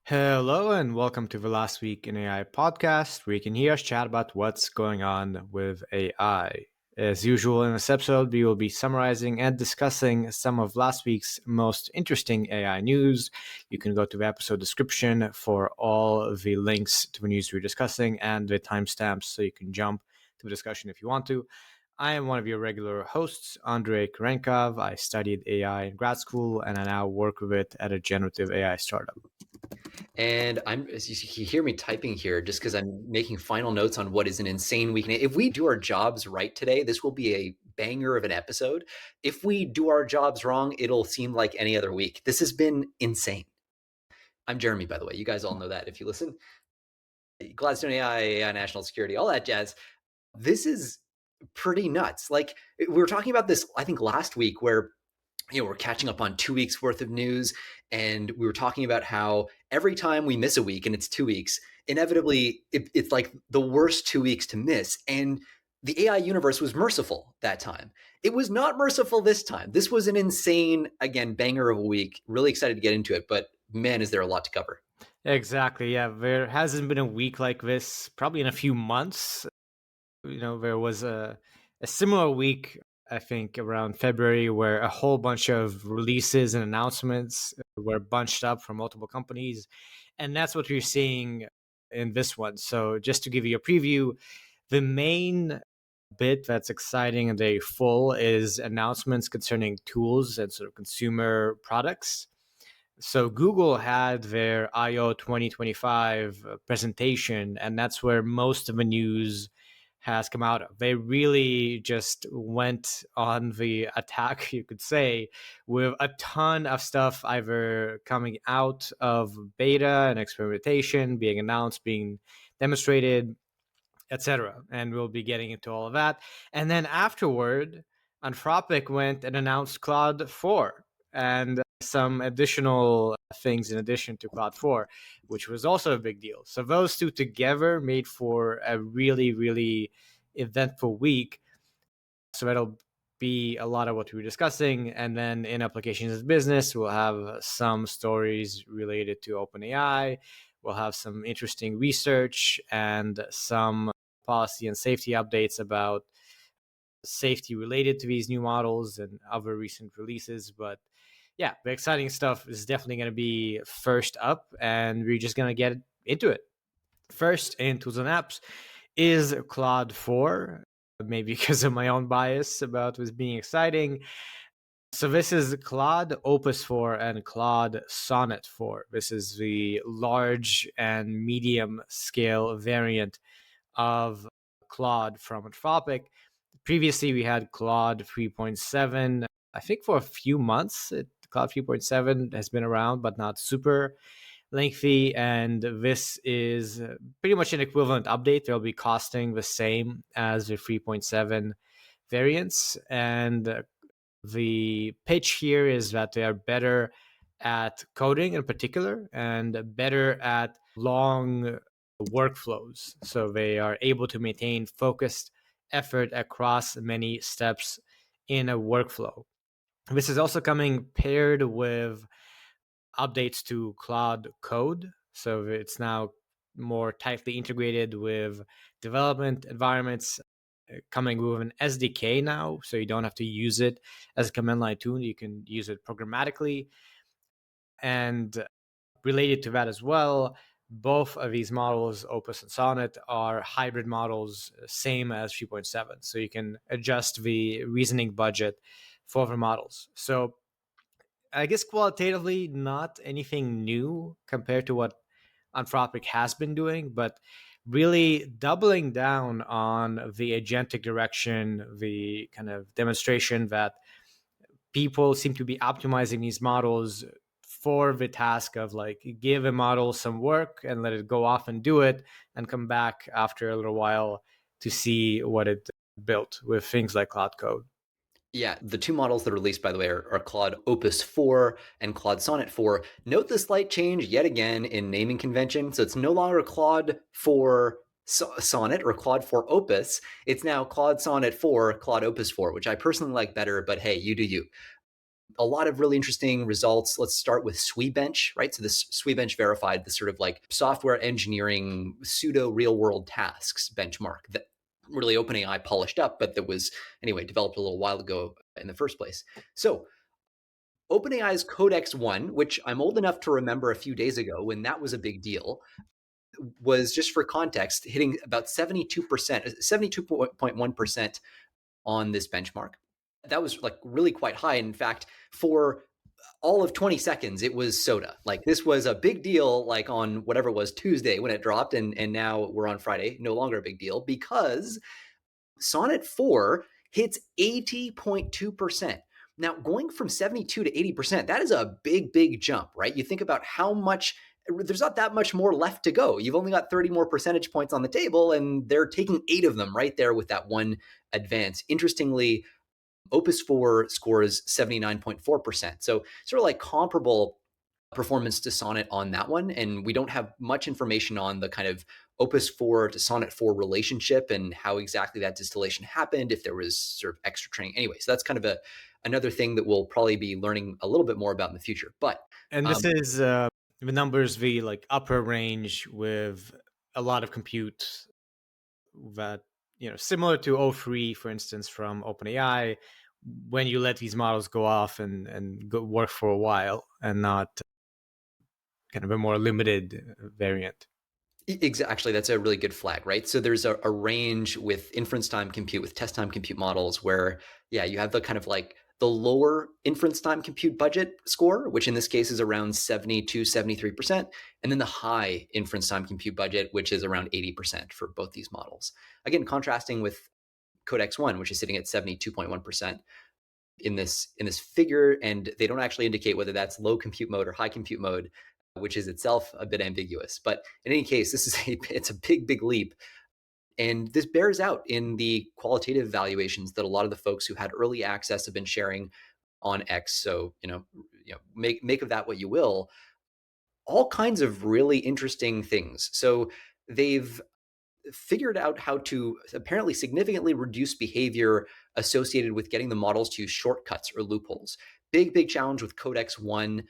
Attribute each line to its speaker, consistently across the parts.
Speaker 1: Hello and welcome to the Last Week in AI podcast, where you can hear us chat about what's going on with AI. As usual, in this episode, we will be summarizing and discussing some of last week's most interesting AI news. You can go to the episode description for all the links to the news we're discussing and the timestamps so you can jump to the discussion if you want to. I am one of your regular hosts, Andrey Kurenkov. I studied AI in grad school and I now work with it at a generative AI startup.
Speaker 2: And as you hear me typing here, just because I'm making final notes on what is an insane week. If we do our jobs right today, this will be a banger of an episode. If we do our jobs wrong, it'll seem like any other week. This has been insane. I'm Jeremie, by the way. You guys all know that if you listen. Gladstone AI, AI national security, all that jazz. This is pretty nuts. Like we were talking about this, I think last week, where we're catching up on 2 weeks worth of news, and we were talking about how every time we miss a week, and it's 2 weeks, inevitably it's like the worst 2 weeks to miss. And the AI universe was merciful that time. It was not merciful this time. This was an insane, again, banger of a week. Really excited to get into it, but man, is there a lot to cover.
Speaker 1: Exactly. Yeah. There hasn't been a week like this probably in a few months. There was a similar week, I think, around February, where a whole bunch of releases and announcements were bunched up from multiple companies. And that's what we're seeing in this one. So, just to give you a preview, the main bit that's exciting and very full is announcements concerning tools and sort of consumer products. So Google had their I/O 2025 presentation, and that's where most of the news has come out of. They really just went on the attack, you could say, with a ton of stuff either coming out of beta and experimentation, being announced, being demonstrated, etc. And we'll be getting into all of that. And then afterward, Anthropic went and announced Claude 4 and some additional things in addition to Claude 4, which was also a big deal. So those two together made for a really, really eventful week. So that'll be a lot of what we were discussing. And then in applications as business, we'll have some stories related to OpenAI. We'll have some interesting research and some policy and safety updates about safety related to these new models and other recent releases. But yeah, the exciting stuff is definitely going to be first up, and we're just going to get into it. First in tools and apps is Claude 4, maybe because of my own bias about this being exciting. So this is Claude Opus 4 and Claude Sonnet 4. This is the large and medium scale variant of Claude from Anthropic. Previously, we had Claude 3.7. I think for a few months, Claude 3.7 has been around, but not super lengthy. And this is pretty much an equivalent update. They'll be costing the same as the 3.7 variants. And the pitch here is that they are better at coding in particular and better at long workflows. So they are able to maintain focused effort across many steps in a workflow. This is also coming paired with updates to Claude Code. So it's now more tightly integrated with development environments, coming with an SDK now. So you don't have to use it as a command line tool. You can use it programmatically. And related to that as well, both of these models, Opus and Sonnet, are hybrid models, same as 3.7. So you can adjust the reasoning budget for the models. So I guess qualitatively, not anything new compared to what Anthropic has been doing, but really doubling down on the agentic direction, the kind of demonstration that people seem to be optimizing these models for the task of like give a model some work and let it go off and do it and come back after a little while to see what it built with things like Cloud Code.
Speaker 2: Yeah, the two models that are released, by the way, are Claude Opus 4 and Claude Sonnet 4. Note the slight change yet again in naming convention. So it's no longer Claude 4 Sonnet or Claude 4 Opus. It's now Claude Sonnet 4, Claude Opus 4, which I personally like better, but hey, you do you. A lot of really interesting results. Let's start with SweBench, right? So this SweBench verified the sort of like software engineering pseudo real world tasks benchmark that really OpenAI polished up, but that was anyway developed a little while ago in the first place. So OpenAI's Codex 1, which I'm old enough to remember a few days ago when that was a big deal, was, just for context, hitting about 72%, 72.1% on this benchmark. That was like really quite high. In fact, for all of 20 seconds, it was soda. Like this was a big deal, like on whatever it was, Tuesday when it dropped, and now we're on Friday, no longer a big deal because Sonnet 4 hits 80.2%. Now, going from 72 to 80%, that is a big, big jump, right? You think about how much, there's not that much more left to go. You've only got 30 more percentage points on the table, and they're taking 8 of them right there with that one advance. Interestingly, Opus 4 scores 79.4%. So sort of like comparable performance to Sonnet on that one. And we don't have much information on the kind of Opus 4 to Sonnet 4 relationship and how exactly that distillation happened, if there was sort of extra training. Anyway, so that's kind of another thing that we'll probably be learning a little bit more about in the future. But
Speaker 1: And this is the numbers v like upper range with a lot of compute that, similar to O3, for instance, from OpenAI, when you let these models go off and go work for a while and not kind of a more limited variant.
Speaker 2: Actually, that's a really good flag, right? So there's a range with inference time compute, with test time compute models where, yeah, you have the kind of like the lower inference time compute budget score, which in this case is around 70 to 73%, and then the high inference time compute budget, which is around 80% for both these models. Again, contrasting with Codex 1, which is sitting at 72.1% in this figure, and they don't actually indicate whether that's low compute mode or high compute mode, which is itself a bit ambiguous. But in any case, it's a big leap, and this bears out in the qualitative valuations that a lot of the folks who had early access have been sharing on X. So make of that what you will. All kinds of really interesting things. So they've figured out how to apparently significantly reduce behavior associated with getting the models to use shortcuts or loopholes. Big challenge with Codex 1.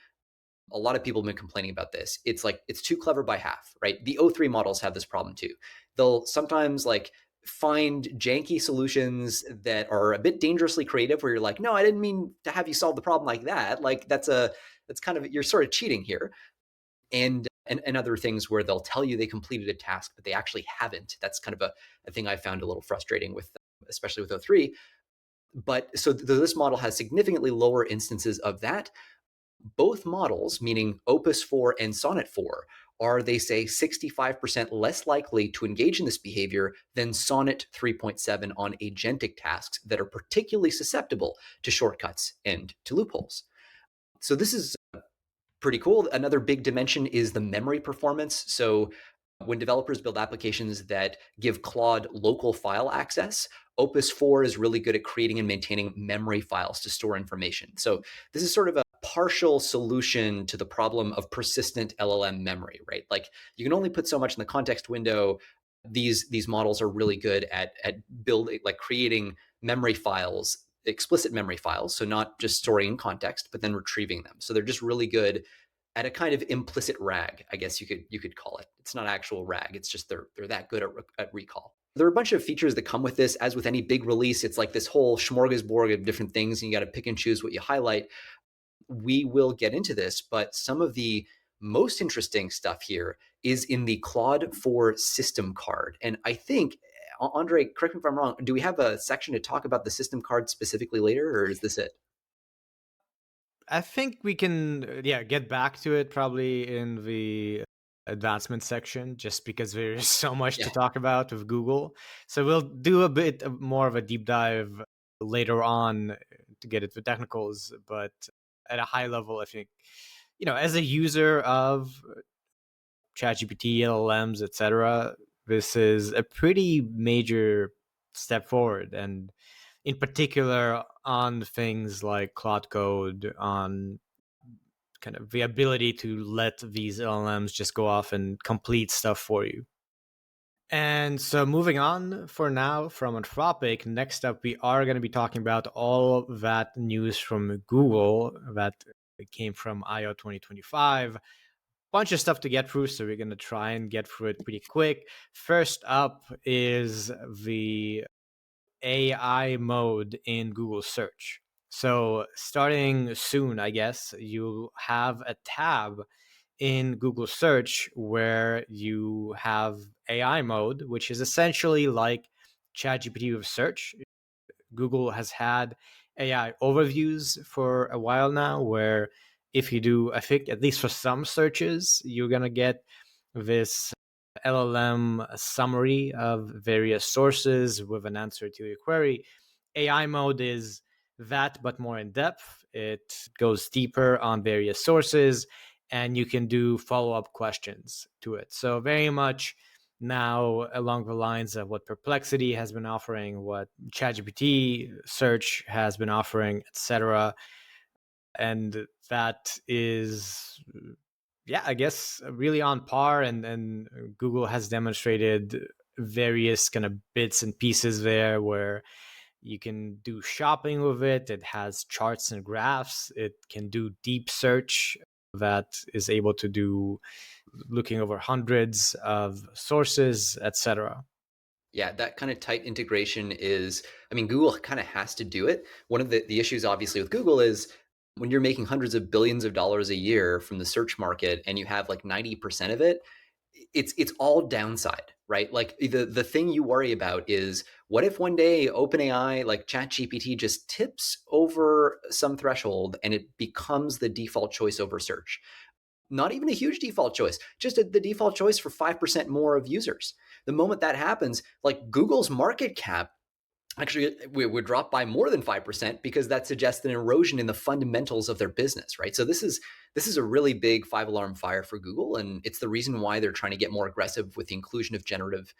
Speaker 2: A lot of people have been complaining about this. It's like it's too clever by half, right? The O3 models have this problem too. They'll sometimes like find janky solutions that are a bit dangerously creative where you're like, no, I didn't mean to have you solve the problem like that. Like that's kind of, you're sort of cheating here. And other things where they'll tell you they completed a task, but they actually haven't. That's kind of a thing I found a little frustrating with, especially with O3. But so this model has significantly lower instances of that. Both models, meaning Opus 4 and Sonnet 4, are, they say, 65% less likely to engage in this behavior than Sonnet 3.7 on agentic tasks that are particularly susceptible to shortcuts and to loopholes. So this is pretty cool. Another big dimension is the memory performance. So when developers build applications that give Claude local file access, Opus 4 is really good at creating and maintaining memory files to store information. So this is sort of a partial solution to the problem of persistent LLM memory, right? Like you can only put so much in the context window. These models are really good at building, like creating memory files, explicit memory files, so not just storing in context, but then retrieving them. So they're just really good at a kind of implicit RAG, I guess you could call it. It's not actual RAG. It's just they're that good at recall. There are a bunch of features that come with this. As with any big release, it's like this whole smorgasbord of different things, and you got to pick and choose what you highlight. We will get into this, but some of the most interesting stuff here is in the Claude 4 system card. And I think, Andrey, correct me if I'm wrong, do we have a section to talk about the system card specifically later, or is this it?
Speaker 1: I think we can, get back to it probably in the advancement section, just because there's so much
Speaker 2: Yeah.
Speaker 1: to talk about with Google. So we'll do a bit more of a deep dive later on to get into technicals. But at a high level, I think, as a user of ChatGPT, LLMs, etc., this is a pretty major step forward. And in particular, on things like Cloud Code, on kind of the ability to let these LLMs just go off and complete stuff for you. And so moving on for now from Anthropic, next up we are going to be talking about all of that news from Google that came from I/O 2025. Bunch of stuff to get through, so we're going to try and get through it pretty quick. First up is the AI mode in Google search. So starting soon, I guess, you'll have a tab in Google search where you have AI mode, which is essentially like ChatGPT with search. Google has had AI overviews for a while now, where if you do, I think, at least for some searches, you're going to get this LLM summary of various sources with an answer to your query. AI mode is that, but more in depth. It goes deeper on various sources, and you can do follow up questions to it. So, very much now along the lines of what Perplexity has been offering, what ChatGPT search has been offering, etc. And that is, yeah, I guess really on par. And Google has demonstrated various kind of bits and pieces there where you can do shopping with it. It has charts and graphs. It can do deep search that is able to do looking over hundreds of sources, etc.
Speaker 2: Yeah, that kind of tight integration is, I mean, Google kind of has to do it. One of the issues, obviously, with Google is when you're making hundreds of billions of dollars a year from the search market and you have like 90% of it, it's all downside, right? Like the thing you worry about is what if one day OpenAI, like ChatGPT, just tips over some threshold and it becomes the default choice over search? Not even a huge default choice, just the default choice for 5% more of users. The moment that happens, like Google's market cap actually would drop by more than 5% because that suggests an erosion in the fundamentals of their business, right? So this is a really big five-alarm fire for Google, and it's the reason why they're trying to get more aggressive with the inclusion of generative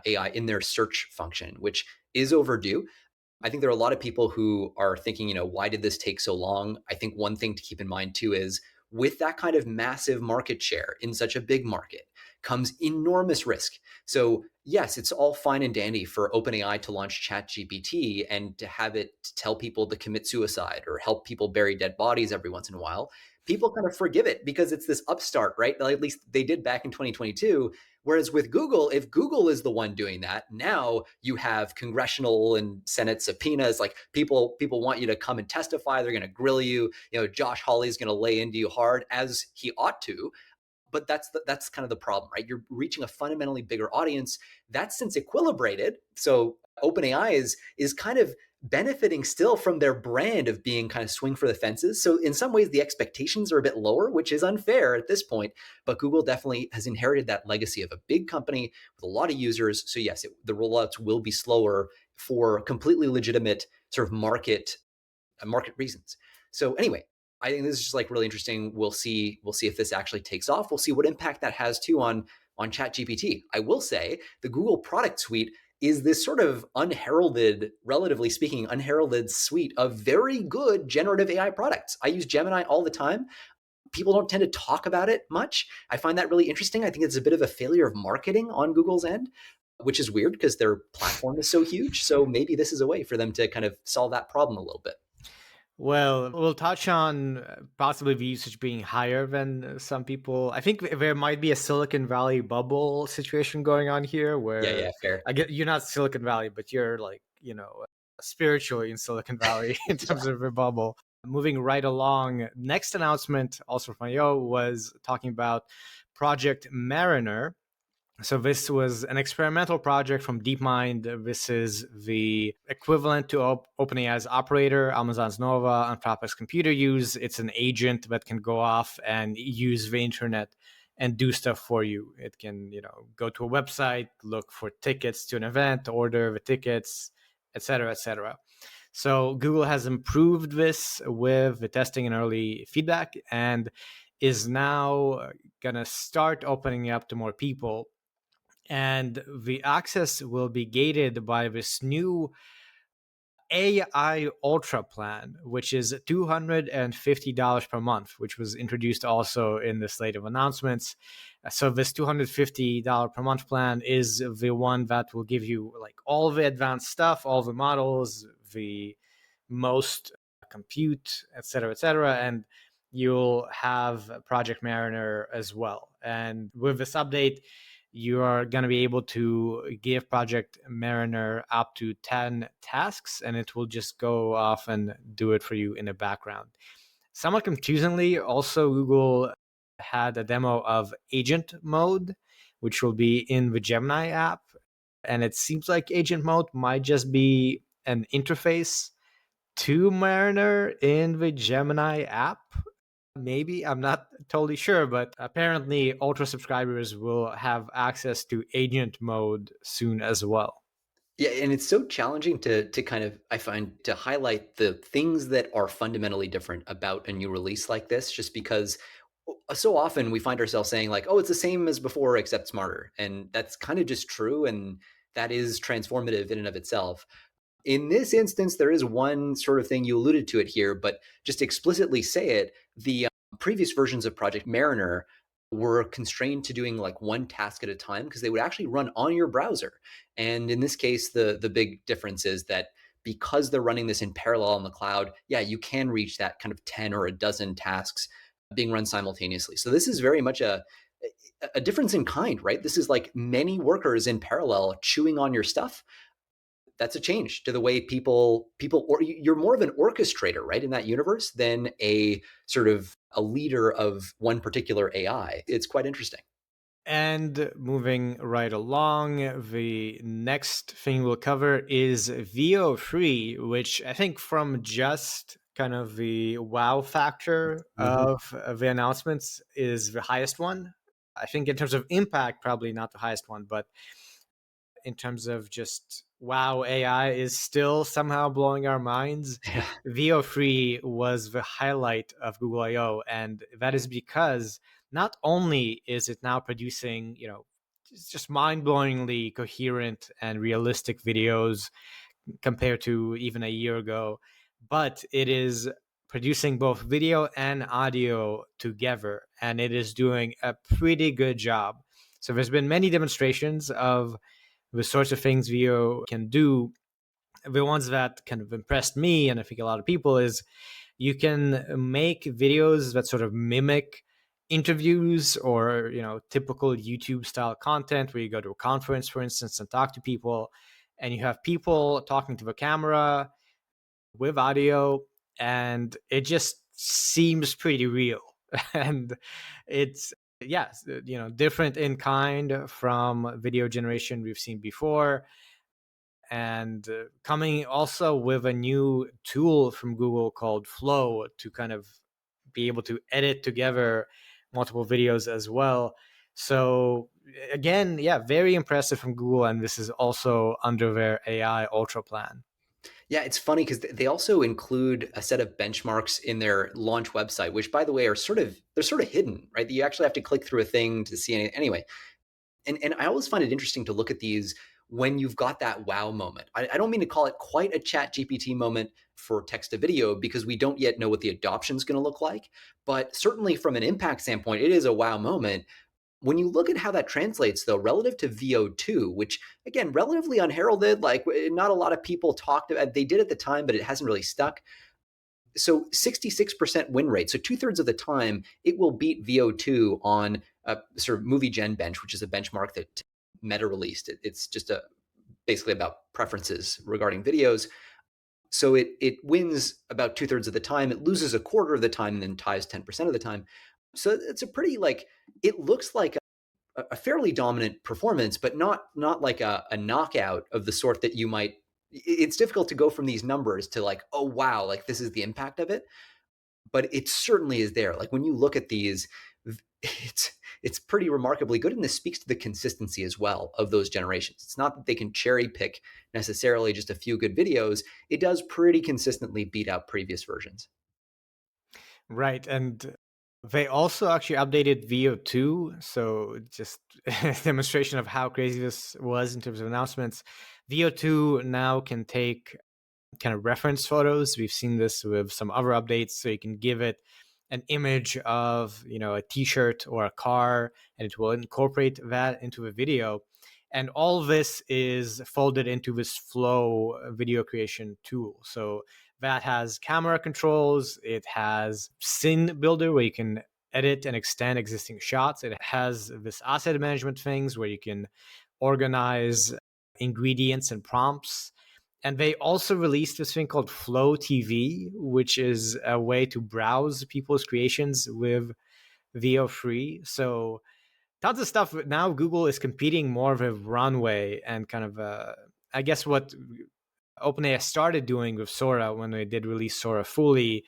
Speaker 2: AI in their search function, which is overdue. I think there are a lot of people who are thinking, why did this take so long? I think one thing to keep in mind too is with that kind of massive market share in such a big market comes enormous risk. So, yes, it's all fine and dandy for OpenAI to launch ChatGPT and to have it tell people to commit suicide or help people bury dead bodies every once in a while. People kind of forgive it because it's this upstart, right? At least they did back in 2022. Whereas with Google, if Google is the one doing that, now you have congressional and Senate subpoenas. Like people want you to come and testify. They're going to grill you. Josh Hawley's going to lay into you hard, as he ought to. But that's kind of the problem, right? You're reaching a fundamentally bigger audience. That's since equilibrated. So OpenAI is kind of benefiting still from their brand of being kind of swing for the fences. So in some ways, the expectations are a bit lower, which is unfair at this point. But Google definitely has inherited that legacy of a big company with a lot of users. So yes, the rollouts will be slower for completely legitimate sort of market reasons. So anyway, I think this is just like really interesting. We'll see if this actually takes off. We'll see what impact that has too on ChatGPT. I will say the Google product suite is this sort of unheralded, relatively speaking, unheralded suite of very good generative AI products. I use Gemini all the time. People don't tend to talk about it much. I find that really interesting. I think it's a bit of a failure of marketing on Google's end, which is weird because their platform is so huge. So maybe this is a way for them to kind of solve that problem a little bit.
Speaker 1: Well, we'll touch on possibly the usage being higher than some people. I think there might be a Silicon Valley bubble situation going on here
Speaker 2: Yeah,
Speaker 1: where
Speaker 2: yeah, fair.
Speaker 1: I get you're not Silicon Valley, but you're like, spiritually in Silicon Valley in terms
Speaker 2: Yeah.
Speaker 1: of a bubble. Moving right along, next announcement also from IO was talking about Project Mariner. So this was an experimental project from DeepMind. This is the equivalent to OpenAI's operator, Amazon's Nova, Anthropic's computer use. It's an agent that can go off and use the internet and do stuff for you. It can, go to a website, look for tickets to an event, order the tickets, etc., etc. So Google has improved this with the testing and early feedback and is now going to start opening it up to more people, and the access will be gated by this new AI Ultra plan, which is $250 per month, which was introduced also in the slate of announcements. So this $250 per month plan is the one that will give you like all the advanced stuff, all the models, the most compute, et cetera, and you'll have Project Mariner as well. And with this update, you are going to be able to give Project Mariner up to 10 tasks, and it will just go off and do it for you in the background. Somewhat confusingly, also Google had a demo of agent mode, which will be in the Gemini app. And it seems like agent mode might just be an interface to Mariner in the Gemini app. Maybe, I'm not totally sure, but apparently Ultra subscribers will have access to agent mode soon as well.
Speaker 2: Yeah, and it's so challenging to kind of, I find, to highlight the things that are fundamentally different about a new release like this, just because so often we find ourselves saying like, oh, it's the same as before except smarter. And that's kind of just true, and that is transformative in and of itself. In this instance, there is one sort of thing, you alluded to it here, but just explicitly say it. The previous versions of Project Mariner were constrained to doing like one task at a time because they would actually run on your browser. And in this case, the big difference is that because they're running this in parallel on the cloud, yeah, you can reach that kind of 10 or a dozen tasks being run simultaneously. So this is very much a difference in kind, right? This is like many workers in parallel chewing on your stuff. That's a change to the way people or you're more of an orchestrator, right, in that universe than a sort of a leader of one particular AI. It's quite interesting.
Speaker 1: And moving right along, the next thing we'll cover is VO3, which I think from just kind of the wow factor
Speaker 2: Mm-hmm.
Speaker 1: of the announcements is the highest one. I think in terms of impact, probably not the highest one, but in terms of just wow, AI is still somehow blowing our minds.
Speaker 2: Yeah.
Speaker 1: VO3 was the highlight of Google I/O, and that is because not only is it now producing, just mind-blowingly coherent and realistic videos compared to even a year ago, but it is producing both video and audio together, and it is doing a pretty good job. So there's been many demonstrations of the sorts of things VO can do. The ones that kind of impressed me, and I think a lot of people, is you can make videos that sort of mimic interviews or typical YouTube style content where you go to a conference, for instance, and talk to people, and you have people talking to the camera with audio, and it just seems pretty real. And it's, yeah, different in kind from video generation we've seen before, and coming also with a new tool from Google called Flow to kind of be able to edit together multiple videos as well. So again, yeah, very impressive from Google, and this is also under their AI Ultra plan.
Speaker 2: Yeah, it's funny because they also include a set of benchmarks in their launch website, which, by the way, they're sort of hidden, right? You actually have to click through a thing to see any anyway. And I always find it interesting to look at these when you've got that wow moment. I don't mean to call it quite a chat GPT moment for text to video because we don't yet know what the adoption is going to look like. But certainly from an impact standpoint, it is a wow moment. When you look at how that translates, though, relative to VO2, which, again, relatively unheralded, like not a lot of people talked about, they did at the time, but it hasn't really stuck. So 66% win rate. So 2/3 of the time, it will beat VO2 on a sort of movie gen bench, which is a benchmark that Meta released. It's just basically about preferences regarding videos. So it wins about 2/3 of the time. It loses a quarter of the time and then ties 10% of the time. So it's a pretty like, it looks like a fairly dominant performance, but not like a knockout of the sort that you might. It's difficult to go from these numbers to like, oh wow, like this is the impact of it. But it certainly is there. Like when you look at these, it's it's pretty remarkably good, and this speaks to the consistency as well of those generations. It's not that they can cherry pick necessarily just a few good videos. It does pretty consistently beat out previous versions.
Speaker 1: Right. And they also actually updated VO2. So just a demonstration of how crazy this was in terms of announcements. VO2 now can take kind of reference photos. We've seen this with some other updates. So you can give it an image of, a t-shirt or a car, and it will incorporate that into a video. And all this is folded into this Flow video creation tool. So that has camera controls, it has scene builder where you can edit and extend existing shots, it has this asset management things where you can organize ingredients and prompts. And they also released this thing called Flow TV, which is a way to browse people's creations with VO free. So tons of stuff. Now Google is competing more of a runway and kind of, I guess, what OpenAI started doing with Sora when they did release Sora fully,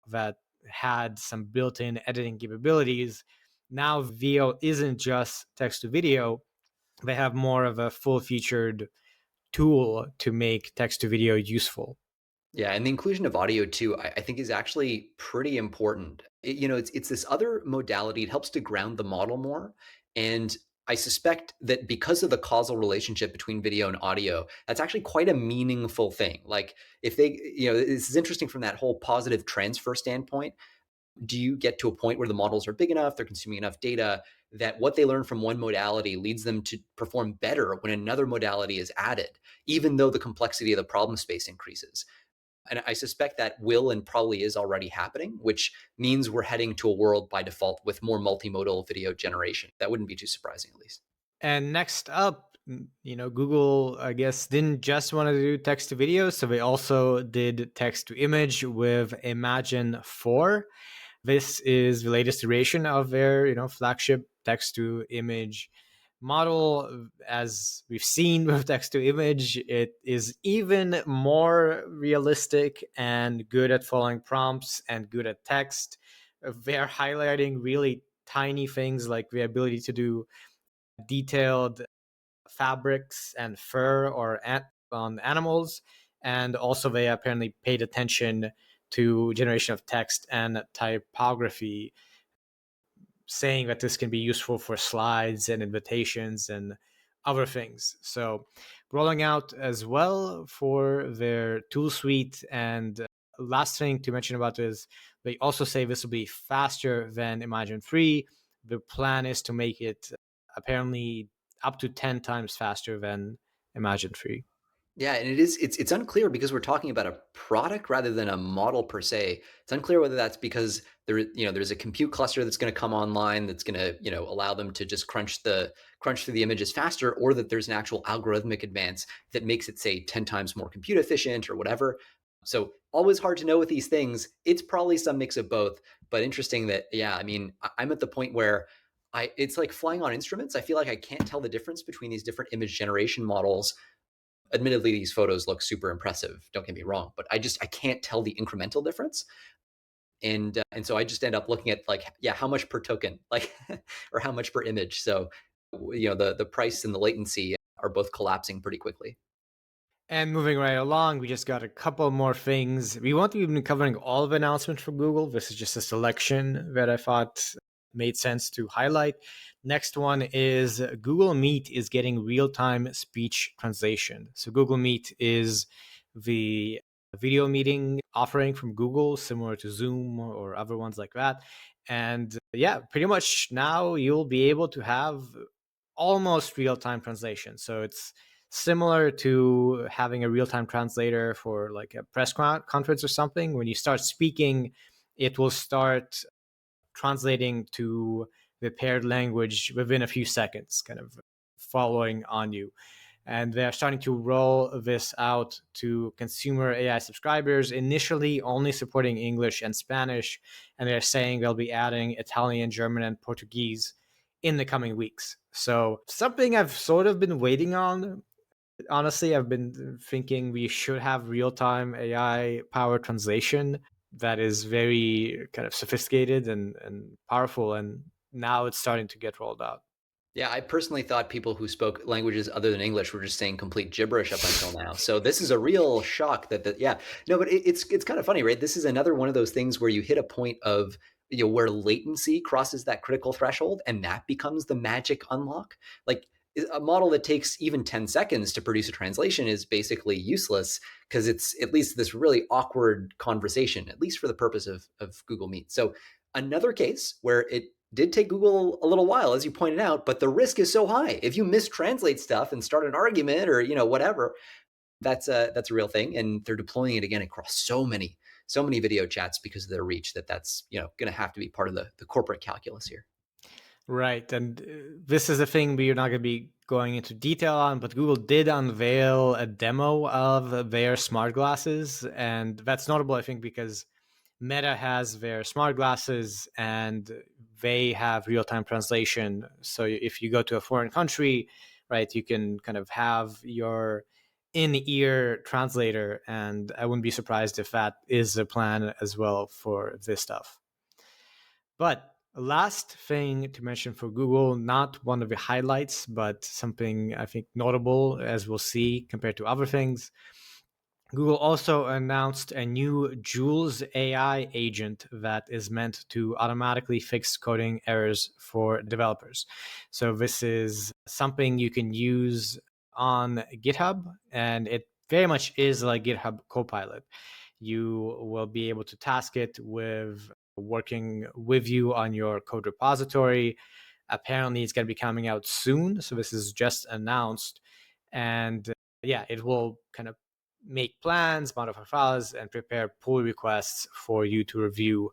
Speaker 1: that had some built-in editing capabilities. Now VO isn't just text to video; they have more of a full-featured tool to make text to video useful.
Speaker 2: Yeah, and the inclusion of audio too, I think is actually pretty important. It's this other modality. It helps to ground the model more, and I suspect that because of the causal relationship between video and audio, that's actually quite a meaningful thing. Like if they, this is interesting from that whole positive transfer standpoint. Do you get to a point where the models are big enough, they're consuming enough data that what they learn from one modality leads them to perform better when another modality is added, even though the complexity of the problem space increases? And I suspect that will and probably is already happening, which means we're heading to a world by default with more multimodal video generation. That wouldn't be too surprising, at least.
Speaker 1: And next up, Google, I guess, didn't just want to do text to video, so they also did text to image with Imagen 4. This is the latest iteration of their, flagship text to image model. As we've seen with text to image, it is even more realistic and good at following prompts and good at text. They're highlighting really tiny things like the ability to do detailed fabrics and fur or on animals. And also, they apparently paid attention to generation of text and typography, saying that this can be useful for slides and invitations and other things. So, rolling out as well for their tool suite. And last thing to mention about is they also say this will be faster than Imagen 3. The plan is to make it apparently up to 10 times faster than Imagen 3.
Speaker 2: Yeah, and it's unclear because we're talking about a product rather than a model per se. It's unclear whether that's because there's a compute cluster that's going to come online that's going to allow them to just crunch through the images faster, or that there's an actual algorithmic advance that makes it say 10 times more compute efficient or whatever. So always hard to know with these things. It's probably some mix of both, but interesting that, yeah, I mean, I'm at the point where it's like flying on instruments. I feel like I can't tell the difference between these different image generation models. Admittedly, these photos look super impressive, don't get me wrong, but I can't tell the incremental difference. And so I just end up looking at, like, yeah, how much per token, like, or how much per image. So the price and the latency are both collapsing pretty quickly.
Speaker 1: And moving right along, we just got a couple more things. We won't even be covering all of the announcements from Google. This is just a selection that I thought made sense to highlight. Next one is Google Meet is getting real-time speech translation. So Google Meet is the video meeting offering from Google, similar to Zoom or other ones like that. And yeah, pretty much now you'll be able to have almost real-time translation. So it's similar to having a real-time translator for like a press conference or something. When you start speaking, it will start translating to the paired language within a few seconds, kind of following on you. And they're starting to roll this out to consumer AI subscribers, initially only supporting English and Spanish. And they're saying they'll be adding Italian, German, and Portuguese in the coming weeks. So something I've sort of been waiting on. Honestly, I've been thinking we should have real-time AI powered translation that is very kind of sophisticated and powerful. And now it's starting to get rolled out.
Speaker 2: Yeah, I personally thought people who spoke languages other than English were just saying complete gibberish up until now. So this is a real shock yeah. No, but it's kind of funny, right? This is another one of those things where you hit a point of, where latency crosses that critical threshold, and that becomes the magic unlock. Like, a model that takes even 10 seconds to produce a translation is basically useless because it's at least this really awkward conversation, at least for the purpose of Google Meet. So another case where it did take Google a little while, as you pointed out, but the risk is so high. If you mistranslate stuff and start an argument or whatever, that's a real thing, and they're deploying it again across so many video chats because of their reach that's going to have to be part of the corporate calculus here.
Speaker 1: Right. And this is a thing we're not going to be going into detail on, but Google did unveil a demo of their smart glasses. And that's notable, I think, because Meta has their smart glasses and they have real time translation. So if you go to a foreign country, right, you can kind of have your in ear translator. And I wouldn't be surprised if that is a plan as well for this stuff. But last thing to mention for Google, not one of the highlights, but something I think notable as we'll see compared to other things. Google also announced a new Jules AI agent that is meant to automatically fix coding errors for developers. So this is something you can use on GitHub, and it very much is like GitHub Copilot. You will be able to task it with working with you on your code repository. Apparently, it's going to be coming out soon. So this is just announced. And yeah, it will kind of make plans, modify files, and prepare pull requests for you to review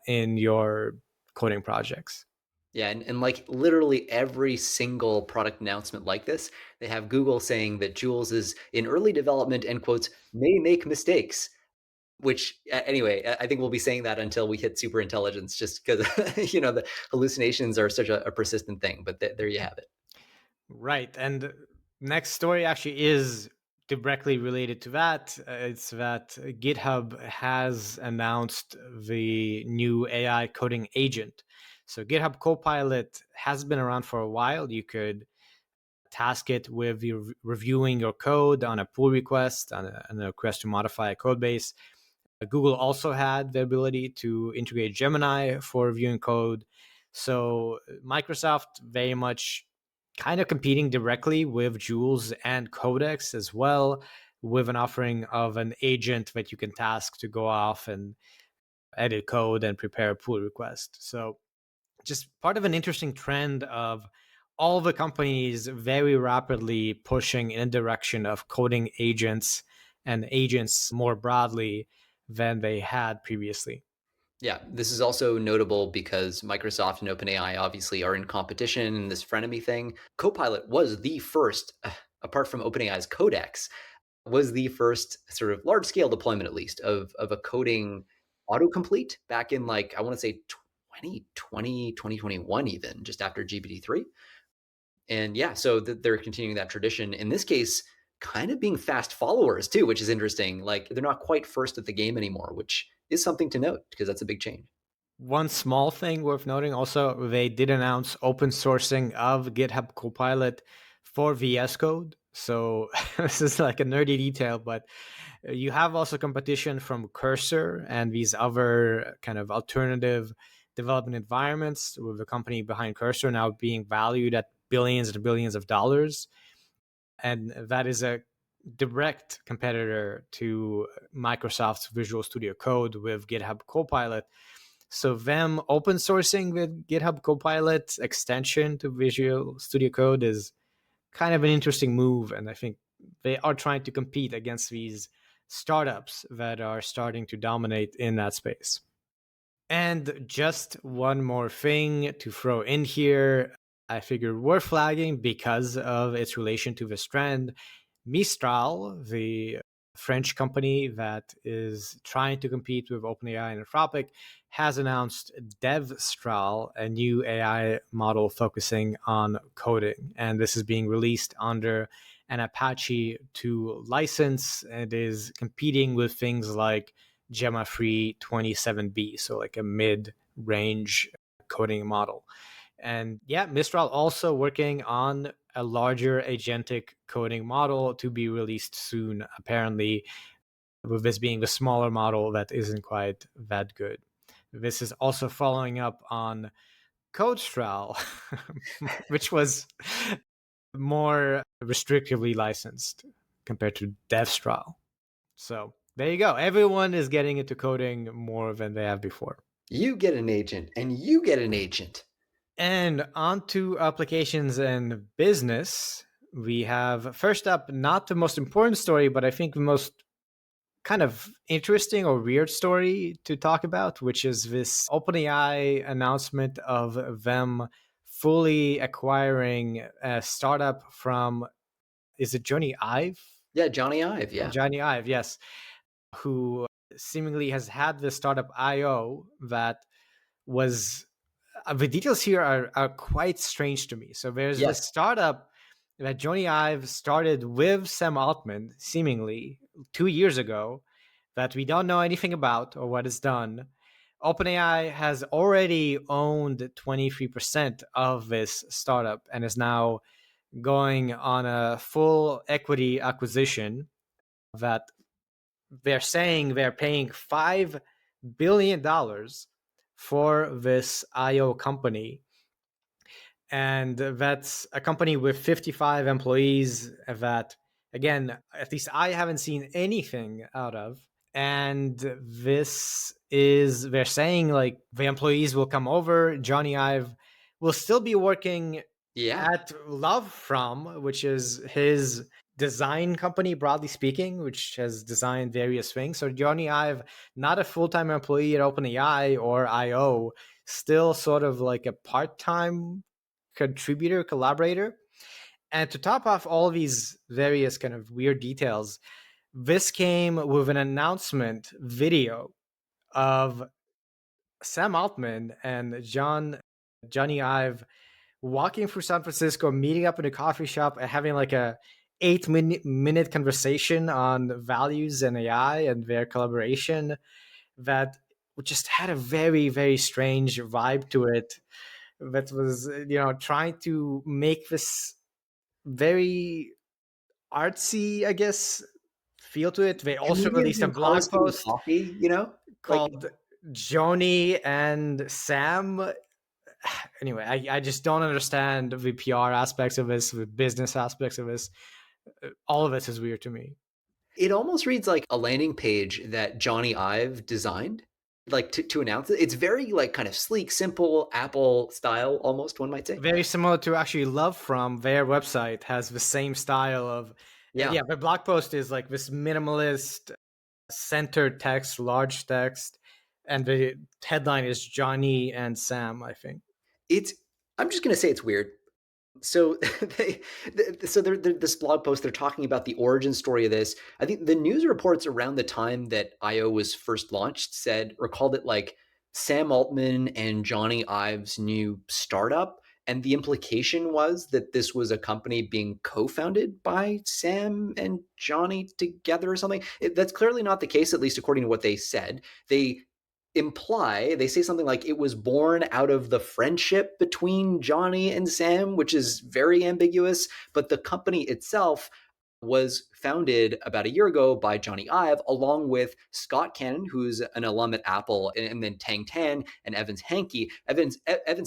Speaker 1: in your coding projects.
Speaker 2: Yeah, and like literally every single product announcement like this, they have Google saying that Jules is in early development and quotes may make mistakes. Which anyway, I think we'll be saying that until we hit super intelligence, just because the hallucinations are such a persistent thing. But there you have it.
Speaker 1: Right. And next story actually is directly related to that. It's that GitHub has announced the new AI coding agent. So GitHub Copilot has been around for a while. You could task it with reviewing your code on a pull request, on a request to modify a code base. Google also had the ability to integrate Gemini for reviewing code. So Microsoft very much kind of competing directly with Jules and Codex as well, with an offering of an agent that you can task to go off and edit code and prepare a pull request. So just part of an interesting trend of all the companies very rapidly pushing in a direction of coding agents and agents more broadly than they had previously.
Speaker 2: Yeah, this is also notable because Microsoft and OpenAI obviously are in competition in this frenemy thing. Copilot was the first, apart from OpenAI's Codex, was the first sort of large scale deployment, at least, of a coding autocomplete back in like, I want to say 2020, 2021, even just after GPT-3. And yeah, so they're continuing that tradition. In this case, kind of being fast followers too, which is interesting. Like they're not quite first at the game anymore, which is something to note because that's a big change.
Speaker 1: One small thing worth noting also, they did announce open sourcing of GitHub Copilot for VS Code. So this is like a nerdy detail, but you have also competition from Cursor and these other kind of alternative development environments, with the company behind Cursor now being valued at billions and billions of dollars. And that is a direct competitor to Microsoft's Visual Studio Code with GitHub Copilot. So them open sourcing with GitHub Copilot extension to Visual Studio Code is kind of an interesting move. And I think they are trying to compete against these startups that are starting to dominate in that space. And just one more thing to throw in here. I figured worth flagging because of its relation to this trend. Mistral, the French company that is trying to compete with OpenAI and Anthropic, has announced Devstral, a new AI model focusing on coding. And this is being released under an Apache 2 license and is competing with things like Gemma Free 27B, so like a mid range coding model. And yeah, Mistral also working on a larger agentic coding model to be released soon, apparently, with this being the smaller model that isn't quite that good. This is also following up on CodeStral, which was more restrictively licensed compared to Devstral. So there you go. Everyone is getting into coding more than they have before.
Speaker 2: You get an agent and you get an agent.
Speaker 1: And on to applications and business. We have first up, not the most important story, but I think the most kind of interesting or weird story to talk about, which is this OpenAI announcement of them fully acquiring a startup from, is it Jony Ive?
Speaker 2: Yeah, Jony Ive, yeah.
Speaker 1: Jony Ive, yes, who seemingly has had this startup IO that was the details here are quite strange to me. So there's this
Speaker 2: Yes.
Speaker 1: startup that Jony Ive started with Sam Altman, seemingly 2 years ago, that we don't know anything about or what is done. OpenAI has already owned 23% of this startup and is now going on a full equity acquisition that they're saying they're paying $5 billion for this IO company. And that's a company with 55 employees that, again, at least I haven't seen anything out of. And this is, they're saying like the employees will come over. Jony Ive will still be working
Speaker 2: Yeah.
Speaker 1: at Love From, which is his design company, broadly speaking, which has designed various things. So Jony Ive, not a full-time employee at OpenAI or IO, still sort of like a part-time contributor, collaborator. And to top off all these various kind of weird details, this came with an announcement video of Sam Altman and Jony Ive walking through San Francisco, meeting up in a coffee shop, and having like a 8-minute conversation on values and AI and their collaboration that just had a very, very strange vibe to it. That was, trying to make this very artsy, I guess, feel to it. They also
Speaker 2: Comedians
Speaker 1: released a
Speaker 2: in college
Speaker 1: blog
Speaker 2: getting
Speaker 1: post
Speaker 2: coffee, you know? Like
Speaker 1: called Jony and Sam. Anyway, I just don't understand the PR aspects of this, the business aspects of this. All of this is weird to me.
Speaker 2: it almost reads like a landing page that Jony Ive designed, like to announce it. It's very like kind of sleek, simple, Apple style, almost one might say.
Speaker 1: Very similar to actually Love From. Their website has the same style of,
Speaker 2: Yeah.
Speaker 1: yeah, the blog post is like this minimalist, centered text, large text, and the headline is Jony and Sam, I think.
Speaker 2: It's I'm just gonna say it's weird. So this blog post, they're talking about the origin story of this. I think the news reports around the time that IO was first launched said or called it like Sam Altman and Jony Ive's new startup. And the implication was that this was a company being co-founded by Sam and Jony together or something. That's clearly not the case, at least according to what they said. They say something like it was born out of the friendship between Jony and Sam, which is very ambiguous, but the company itself was founded about a year ago by Jony Ive, along with Scott Cannon, who's an alum at Apple, and then Tang Tan and Evans Hankey. Evans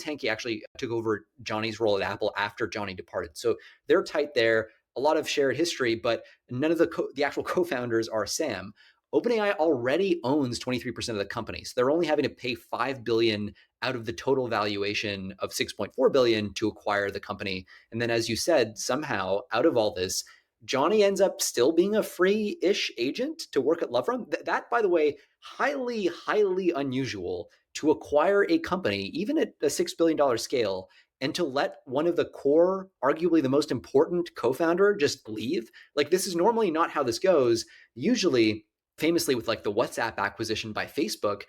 Speaker 2: Hankey actually took over Jony's role at Apple after Jony departed. So they're tight there. A lot of shared history, but none of the actual co-founders are Sam. OpenAI already owns 23% of the company. So they're only having to pay $5 billion out of the total valuation of $6.4 billion to acquire the company. And then, as you said, somehow out of all this, Jony ends up still being a free-ish agent to work at Lovefrom. That, by the way, highly, highly unusual to acquire a company, even at a $6 billion scale, and to let one of the core, arguably the most important co-founder just leave. Like, this is normally not how this goes. Usually, famously with like the WhatsApp acquisition by Facebook,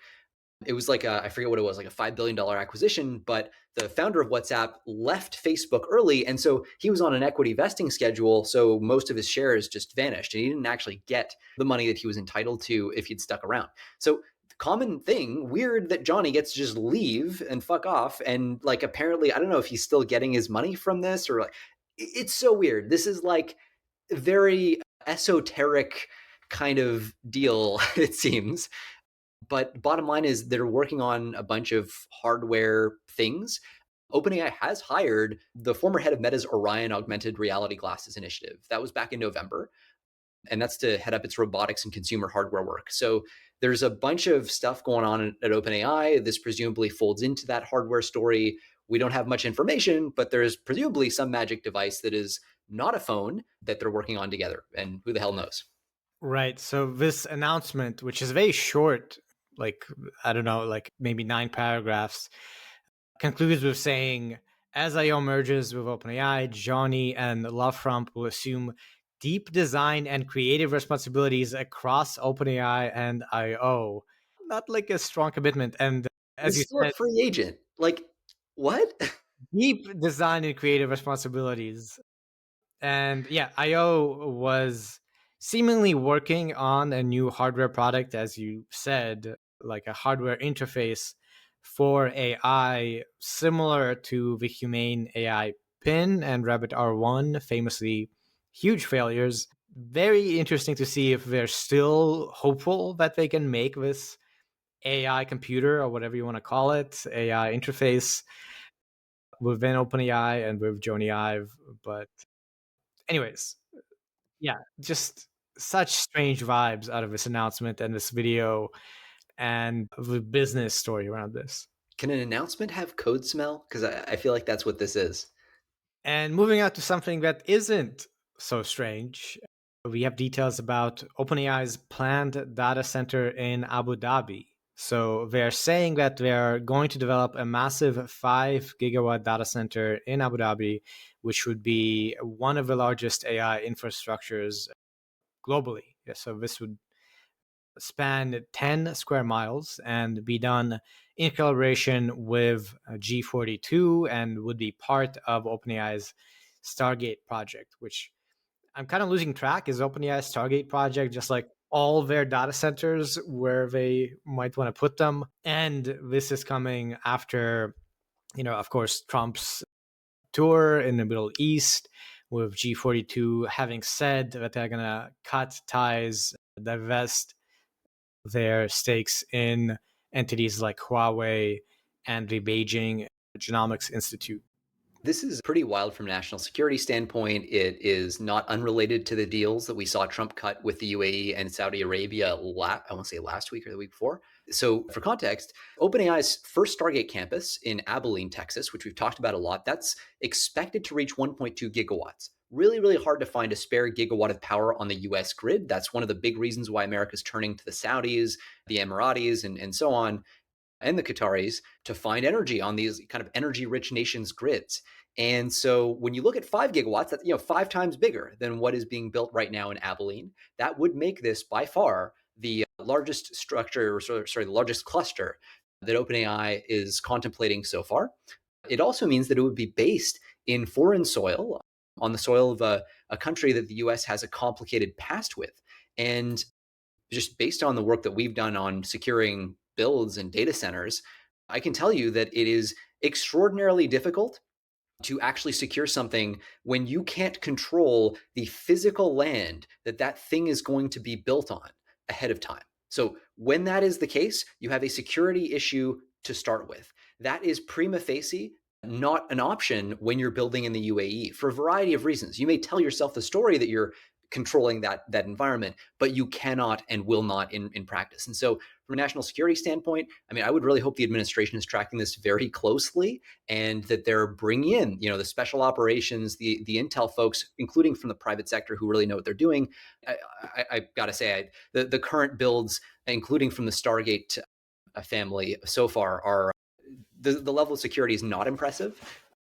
Speaker 2: it was like I forget what it was, like a $5 billion acquisition, but the founder of WhatsApp left Facebook early. And so he was on an equity vesting schedule. So most of his shares just vanished and he didn't actually get the money that he was entitled to if he'd stuck around. So common thing, weird that Jony gets to just leave and fuck off. And like, apparently, I don't know if he's still getting his money from this or like, it's so weird. This is like very esoteric kind of deal, it seems. But bottom line is they're working on a bunch of hardware things. OpenAI has hired the former head of Meta's Orion augmented reality glasses initiative. That was back in November, and that's to head up its robotics and consumer hardware work. So there's a bunch of stuff going on at OpenAI. This presumably folds into that hardware story. We don't have much information, but there's presumably some magic device that is not a phone that they're working on together. And who the hell knows?
Speaker 1: Right. So this announcement, which is very short, like I don't know, like maybe 9 paragraphs, concludes with saying, as IO merges with OpenAI, Jony and Lovefront will assume deep design and creative responsibilities across OpenAI and IO. Not like a strong commitment. And as
Speaker 2: This
Speaker 1: you
Speaker 2: is still a
Speaker 1: said,
Speaker 2: free agent. Like, what?
Speaker 1: deep design and creative responsibilities. And yeah, IO was seemingly working on a new hardware product, as you said, like a hardware interface for AI, similar to the Humane AI Pin and Rabbit R1, famously huge failures. Very interesting to see if they're still hopeful that they can make this AI computer, or whatever you want to call it, AI interface within OpenAI and with Jony Ive. But anyways, yeah, just such strange vibes out of this announcement and this video and the business story around this.
Speaker 2: Can an announcement have code smell? Because I feel like that's what this is.
Speaker 1: And moving on to something that isn't so strange, we have details about OpenAI's planned data center in Abu Dhabi. So they're saying that they're going to develop a massive 5 gigawatt data center in Abu Dhabi, which would be one of the largest AI infrastructures globally. Yeah, so this would span 10 square miles and be done in collaboration with G42 and would be part of OpenAI's Stargate project, which I'm kind of losing track. Is OpenAI's Stargate project just like all their data centers where they might want to put them? And this is coming after, of course, Trump's tour in the Middle East, with G42 having said that they're going to cut ties, divest their stakes in entities like Huawei and the Beijing Genomics Institute.
Speaker 2: This is pretty wild from a national security standpoint. It is not unrelated to the deals that we saw Trump cut with the UAE and Saudi Arabia, I want to say last week or the week before. So, for context, OpenAI's first Stargate campus in Abilene, Texas, which we've talked about a lot, that's expected to reach 1.2 gigawatts. Really, really hard to find a spare gigawatt of power on the US grid. That's one of the big reasons why America's turning to the Saudis, the Emiratis, and so on, and the Qataris to find energy on these kind of energy rich nations grids. And so when you look at 5 gigawatts, that's 5 times bigger than what is being built right now in Abilene. That would make this by far the largest structure, or sorry, the largest cluster that OpenAI is contemplating so far. It also means that it would be based in foreign soil, on the soil of a country that the US has a complicated past with. And just based on the work that we've done on securing builds and data centers, I can tell you that it is extraordinarily difficult to actually secure something when you can't control the physical land that that thing is going to be built on ahead of time. So when that is the case, you have a security issue to start with. That is prima facie not an option when you're building in the UAE for a variety of reasons. You may tell yourself the story that you're controlling that environment, but you cannot and will not in practice. And so from a national security standpoint, I mean, I would really hope the administration is tracking this very closely and that they're bringing in, the special operations, the intel folks, including from the private sector who really know what they're doing. I got to say, the current builds, including from the Stargate family so far, are the level of security is not impressive.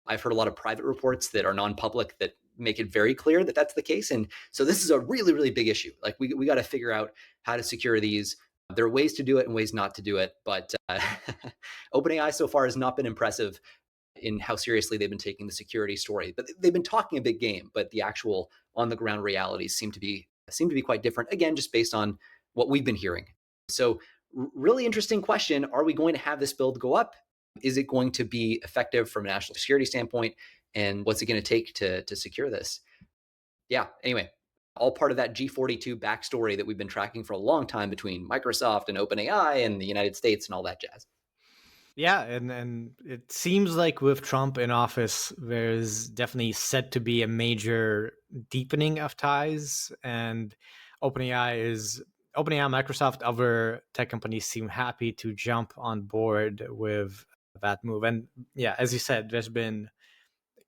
Speaker 2: I've heard a lot of private reports that are non-public that make it very clear that that's the case. And so this is a really, really big issue. Like we got to figure out how to secure these. There are ways to do it and ways not to do it. But OpenAI so far has not been impressive in how seriously they've been taking the security story. But they've been talking a big game, but the actual on the ground realities seem to be quite different. Again, just based on what we've been hearing. So really interesting question. Are we going to have this build go up? Is it going to be effective from a national security standpoint? And what's it going to take to secure this? Yeah, anyway, all part of that G42 backstory that we've been tracking for a long time between Microsoft and OpenAI and the United States and all that jazz.
Speaker 1: Yeah, and it seems like with Trump in office, there's definitely said to be a major deepening of ties, and OpenAI is OpenAI, Microsoft, other tech companies seem happy to jump on board with that move. And yeah, as you said, there's been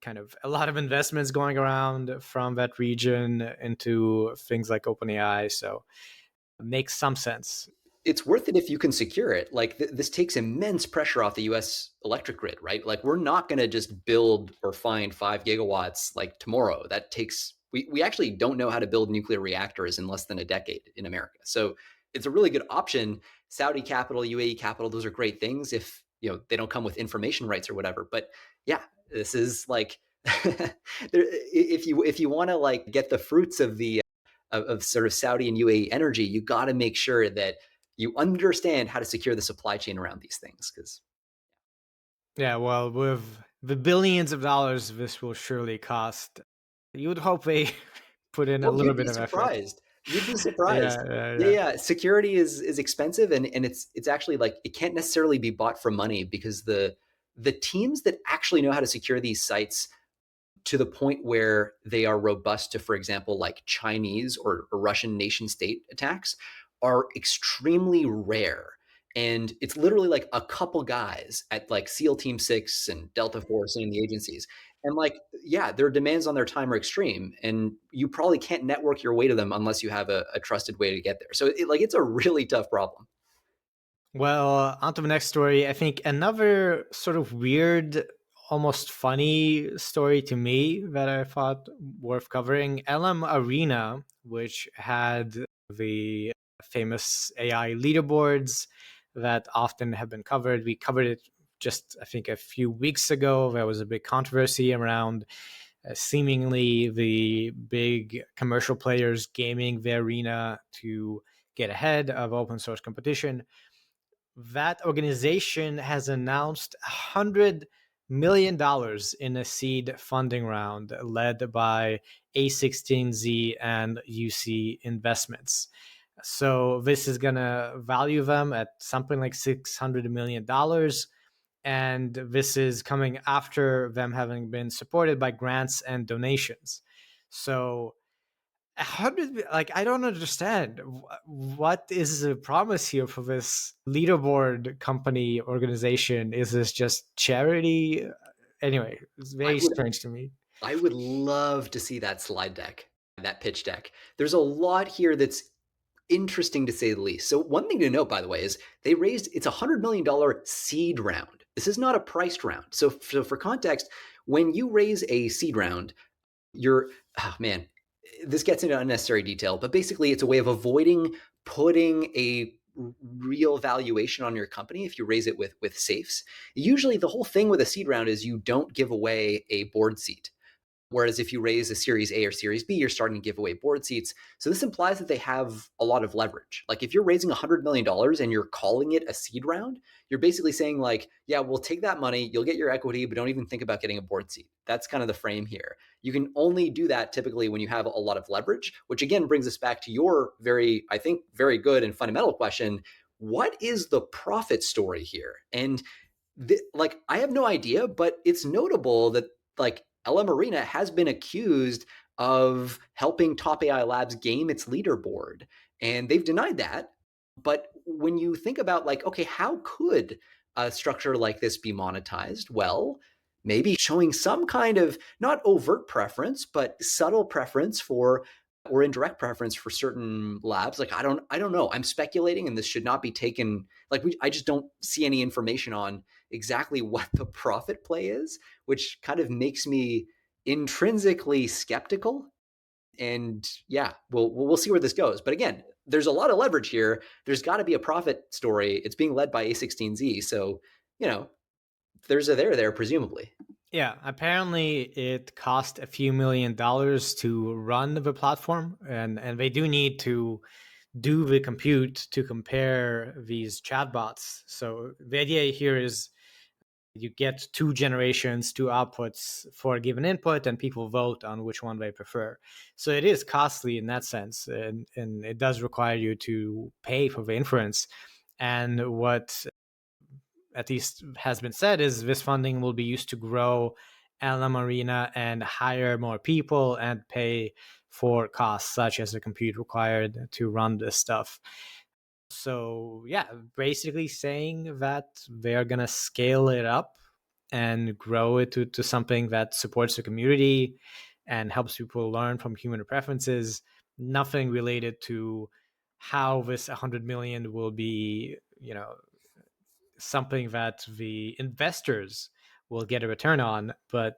Speaker 1: kind of a lot of investments going around from that region into things like OpenAI, so it makes some sense.
Speaker 2: It's worth it if you can secure it. Like this takes immense pressure off the US electric grid, right? Like we're not going to just build or find 5 gigawatts like tomorrow. That takes, we actually don't know how to build nuclear reactors in less than a decade in America. So it's a really good option. Saudi capital, UAE capital, those are great things if, they don't come with information rights or whatever. But yeah, this is like, if you want to like get the fruits of the, of sort of Saudi and UAE energy, you got to make sure that you understand how to secure the supply chain around these things. Because
Speaker 1: Yeah, well, with the billions of dollars this will surely cost, you would hope they put in a
Speaker 2: well,
Speaker 1: little
Speaker 2: you'd be
Speaker 1: bit of effort.
Speaker 2: surprised. You'd be
Speaker 1: Yeah,
Speaker 2: surprised.
Speaker 1: yeah,
Speaker 2: Yeah,
Speaker 1: yeah.
Speaker 2: yeah. Security is expensive, and it's actually like it can't necessarily be bought for money because the teams that actually know how to secure these sites to the point where they are robust to, for example, like Chinese or Russian nation state attacks are extremely rare. And it's literally like a couple guys at like SEAL Team 6 and Delta Force and the agencies. And like, yeah, their demands on their time are extreme. And you probably can't network your way to them unless you have a trusted way to get there. So it's a really tough problem.
Speaker 1: Well, on to the next story. I think another sort of weird, almost funny story to me that I thought worth covering. LM Arena, which had the famous AI leaderboards that often have been covered. We covered it just, I think, a few weeks ago. There was a big controversy around seemingly the big commercial players gaming the arena to get ahead of open source competition. That organization has announced $100 million in a seed funding round led by A16Z and UC Investments. So this is going to value them at something like $600 million. And this is coming after them having been supported by grants and donations. So 100, like, I don't understand what is the promise here for this leaderboard company organization. Is this just charity? Anyway, it's
Speaker 2: I
Speaker 1: very
Speaker 2: would
Speaker 1: strange to me.
Speaker 2: I would love to see that slide deck, that pitch deck. There's a lot here that's interesting to say the least. So one thing to note, by the way, is they raised it's $100 million seed round. This is not a priced round. So for context, when you raise a seed round, you're oh man, this gets into unnecessary detail, but basically it's a way of avoiding putting a real valuation on your company if you raise it with safes. Usually the whole thing with a seed round is you don't give away a board seat. Whereas if you raise a Series A or Series B, you're starting to give away board seats. So this implies that they have a lot of leverage. Like if you're raising $100 million and you're calling it a seed round, you're basically saying like, yeah, we'll take that money, you'll get your equity, but don't even think about getting a board seat. That's kind of the frame here. You can only do that typically when you have a lot of leverage, which again brings us back to your very, I think, very good and fundamental question. What is the profit story here? And like I have no idea, but it's notable that like LM Arena has been accused of helping Top AI Labs game its leaderboard, and they've denied that. But when you think about like, okay, how could a structure like this be monetized? Well, maybe showing some kind of not overt preference, but subtle preference for or indirect preference for certain labs. Like I don't know. I'm speculating, and this should not be taken like I just don't see any information on exactly what the profit play is, which kind of makes me intrinsically skeptical. And yeah, we'll see where this goes. But again, there's a lot of leverage here. There's got to be a profit story. It's being led by A16Z, so you know there's a there presumably.
Speaker 1: Yeah, apparently it cost a few $1 million to run the platform, and they do need to do the compute to compare these chatbots. So the idea here is you get two generations, two outputs for a given input, and people vote on which one they prefer. So it is costly in that sense, and it does require you to pay for the inference. And what at least has been said, is this funding will be used to grow Llama Arena and hire more people and pay for costs such as the compute required to run this stuff. So yeah, basically saying that they're gonna scale it up and grow it to something that supports the community and helps people learn from human preferences. Nothing related to how this 100 million will be, something that the investors will get a return on. But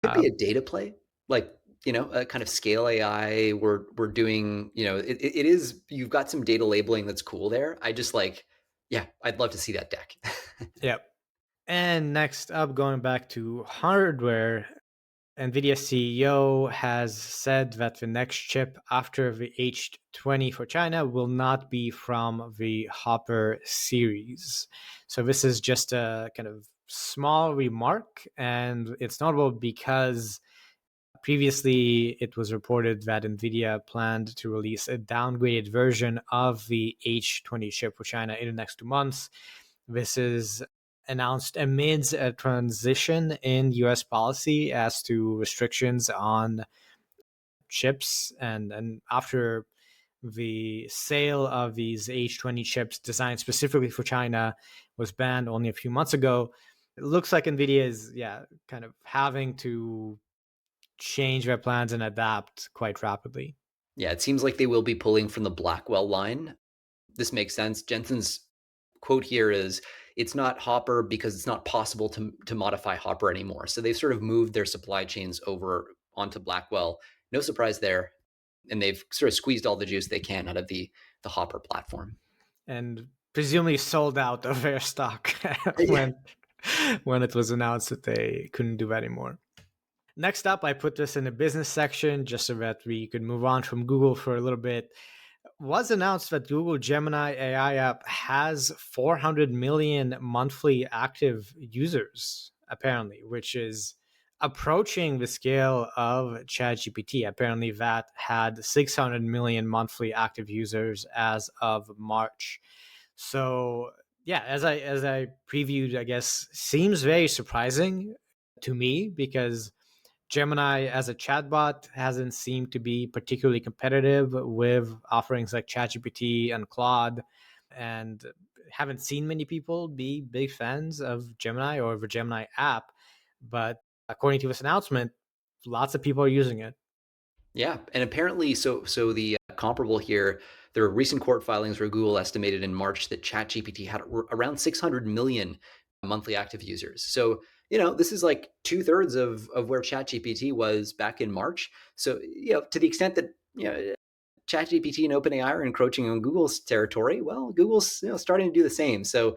Speaker 2: Could be a data play, like, a kind of scale AI. We're doing, it is, you've got some data labeling that's cool there. I just like, yeah, I'd love to see that deck.
Speaker 1: yeah. And next up, going back to hardware, Nvidia CEO has said that the next chip after the H20 for China will not be from the Hopper series. So this is just a kind of small remark, and it's notable because previously it was reported that Nvidia planned to release a downgraded version of the H20 chip for China in the next 2 months. This is announced amidst a transition in US policy as to restrictions on chips, and after the sale of these H20 chips designed specifically for China was banned only a few months ago. It looks like Nvidia is kind of having to change their plans and adapt quite rapidly.
Speaker 2: Yeah, it seems like they will be pulling from the Blackwell line. This makes sense. Jensen's quote here is, it's not Hopper because it's not possible to modify Hopper anymore. So they've sort of moved their supply chains over onto Blackwell. No surprise there. And they've sort of squeezed all the juice they can out of the Hopper platform.
Speaker 1: And presumably sold out of their stock
Speaker 2: Yeah.
Speaker 1: when it was announced that they couldn't do that anymore. Next up, I put this in the business section just so that we could move on from Google for a little bit. It was announced that Google Gemini AI app has 400 million monthly active users, apparently, which is approaching the scale of ChatGPT. Apparently, that had 600 million monthly active users as of March. So, yeah, as I previewed, I guess seems very surprising to me because Gemini as a chatbot hasn't seemed to be particularly competitive with offerings like ChatGPT and Claude, and haven't seen many people be big fans of Gemini or the Gemini app. But according to this announcement, lots of people are using it.
Speaker 2: Yeah, and apparently, so the comparable here, there are recent court filings where Google estimated in March that ChatGPT had around 600 million monthly active users. So, this is like 2/3 of where ChatGPT was back in March. So, to the extent that, ChatGPT and OpenAI are encroaching on Google's territory, well, Google's, starting to do the same. So,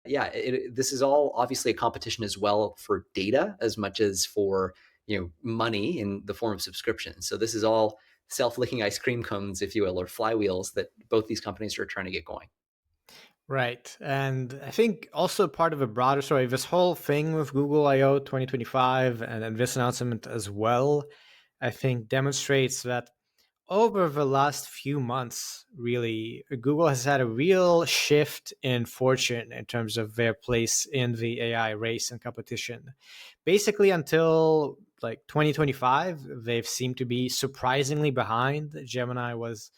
Speaker 2: yeah, this is all obviously a competition as well for data as much as for, money in the form of subscriptions. So this is all self-licking ice cream cones, if you will, or flywheels that both these companies are trying to get going.
Speaker 1: Right. And I think also part of a broader story, this whole thing with Google I/O 2025 and this announcement as well, I think demonstrates that over the last few months, really, Google has had a real shift in fortune in terms of their place in the AI race and competition. Basically, until like 2025, they've seemed to be surprisingly behind. Gemini was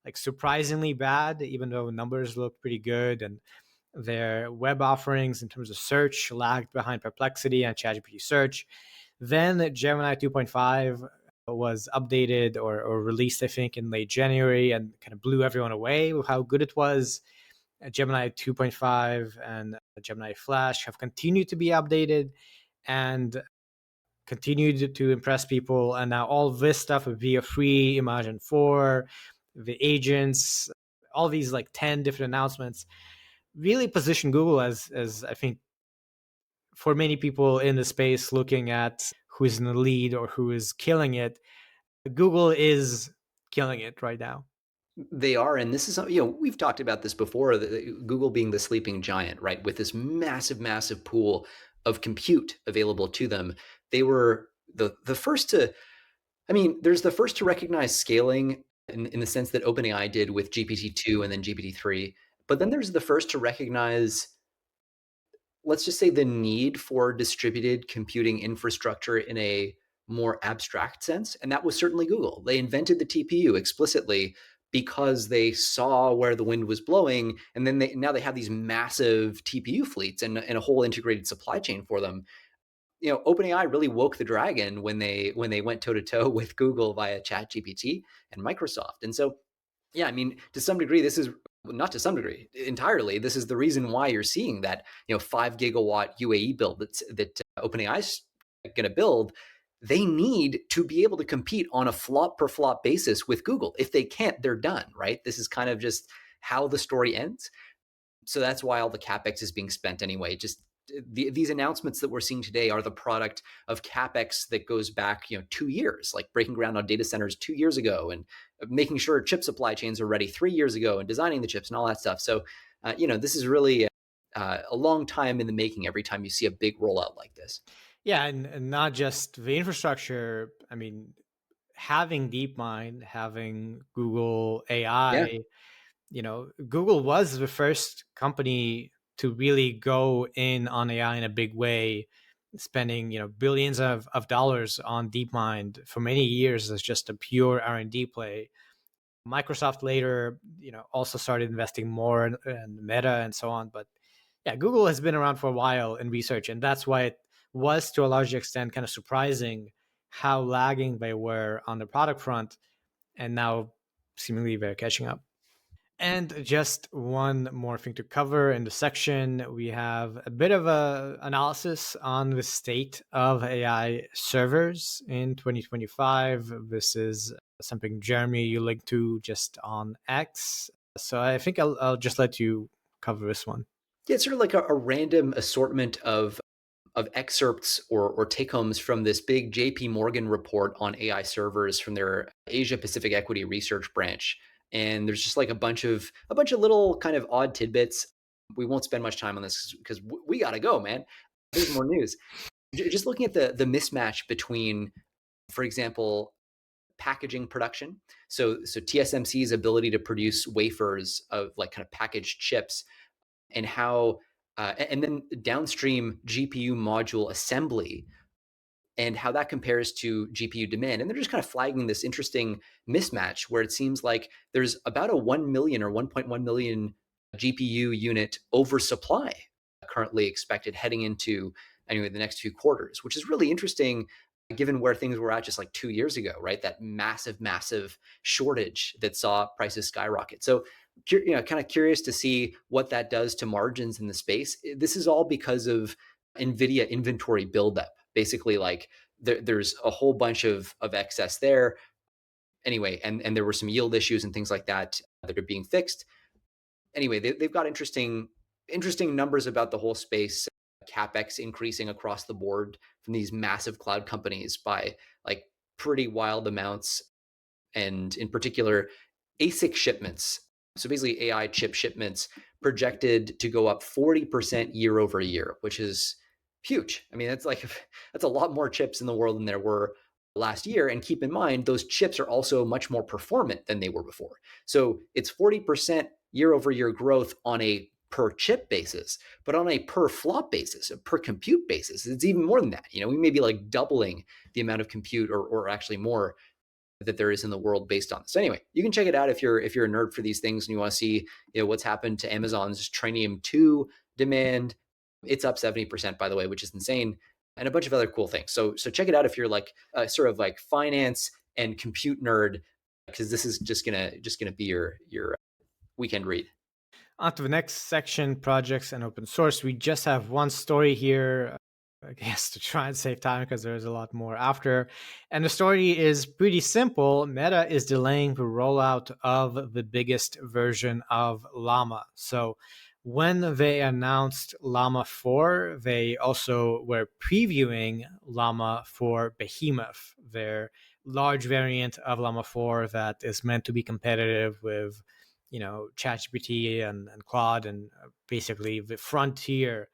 Speaker 1: like surprisingly bad, even though numbers looked pretty good. And their web offerings in terms of search lagged behind Perplexity and ChatGPT search. Then Gemini 2.5 was updated or released, I think, in late January and kind of blew everyone away with how good it was. Gemini 2.5 and Gemini Flash have continued to be updated and continued to impress people. And now all this stuff via free Imagen 4, the agents, all these like 10 different announcements really position Google as I think for many people in the space looking at who is in the lead or who is killing it, Google is killing it right now.
Speaker 2: They are, and this is, we've talked about this before, Google being the sleeping giant, right? With this massive, massive pool of compute available to them. They were the first to, there's the first to recognize scaling in the sense that OpenAI did with GPT-2 and then GPT-3. But then there's the first to recognize let's just say, the need for distributed computing infrastructure in a more abstract sense. And that was certainly Google. They invented the TPU explicitly because they saw where the wind was blowing. And then now they have these massive TPU fleets and a whole integrated supply chain for them. OpenAI really woke the dragon when they went toe to toe with Google via ChatGPT and Microsoft. And so, yeah, I mean, to some degree, this is not to some degree entirely. This is the reason why you're seeing that 5 gigawatt UAE build that OpenAI is going to build. They need to be able to compete on a flop per flop basis with Google. If they can't, they're done. Right? This is kind of just how the story ends. So that's why all the capex is being spent anyway. Just these announcements that we're seeing today are the product of capex that goes back 2 years, like breaking ground on data centers 2 years ago and making sure chip supply chains are ready 3 years ago and designing the chips and all that stuff. So this is really a long time in the making every time you see a big rollout like this.
Speaker 1: Yeah, and not just the infrastructure. I mean, having DeepMind, having Google
Speaker 2: Yeah.
Speaker 1: AI, Google was the first company to really go in on AI in a big way, spending billions of dollars on DeepMind for many years as just a pure R&D play. Microsoft later, also started investing more in Meta and so on. But yeah, Google has been around for a while in research, and that's why it was to a large extent kind of surprising how lagging they were on the product front, and now seemingly they're catching up. And just one more thing to cover in the section, we have a bit of a analysis on the state of AI servers in 2025. This is something, Jeremie, you linked to just on X. So I think I'll just let you cover this one.
Speaker 2: Yeah, it's sort of like a random assortment of excerpts or take homes from this big JP Morgan report on AI servers from their Asia Pacific Equity Research branch. And there's just like a bunch of little kind of odd tidbits. We won't spend much time on this because we got to go, man. There's more news. Just looking at the mismatch between, for example, packaging production. So TSMC's ability to produce wafers of like kind of packaged chips, and how and then downstream GPU module assembly and how that compares to GPU demand. And they're just kind of flagging this interesting mismatch where it seems like there's about a 1 million or 1.1 million GPU unit oversupply currently expected heading into anyway the next few quarters, which is really interesting given where things were at just like 2 years ago, right? That massive shortage that saw prices skyrocket. So kind of curious to see what that does to margins in the space. This is all because of Nvidia inventory buildup. Basically, like there's a whole bunch of excess there. Anyway, and there were some yield issues and things like that that are being fixed. Anyway, they've got interesting numbers about the whole space. CapEx increasing across the board from these massive cloud companies by like pretty wild amounts, and in particular, ASIC shipments. So basically, AI chip shipments projected to go up 40% year over year, which is huge. I mean, that's a lot more chips in the world than there were last year. And keep in mind, those chips are also much more performant than they were before. So it's 40% year over year growth on a per chip basis, but on a per flop basis, a per compute basis, it's even more than that. We may be like doubling the amount of compute or actually more that there is in the world based on this. So anyway, you can check it out if you're a nerd for these things and you want to see what's happened to Amazon's Trainium 2 demand. It's up 70%, by the way, which is insane, and a bunch of other cool things. So check it out if you're like sort of like finance and compute nerd, because this is just gonna be your weekend read.
Speaker 1: On to the next section, projects and open source. We just have one story here, I guess, to try and save time because there's a lot more after. And the story is pretty simple. Meta is delaying the rollout of the biggest version of Llama. So when they announced Llama 4, they also were previewing Llama for Behemoth, their large variant of Llama 4 that is meant to be competitive with ChatGPT and Claude and basically the frontier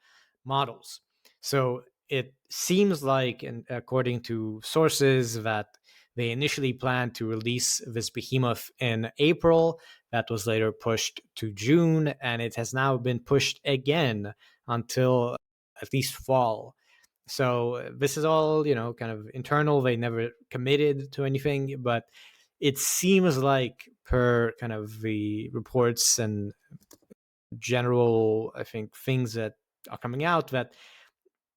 Speaker 1: models. So it seems like, and according to sources, that they initially planned to release this behemoth in April. That was later pushed to June, and it has now been pushed again until at least fall. So this is all, kind of internal. They never committed to anything, but it seems like, per kind of the reports and general, I think, things that are coming out, that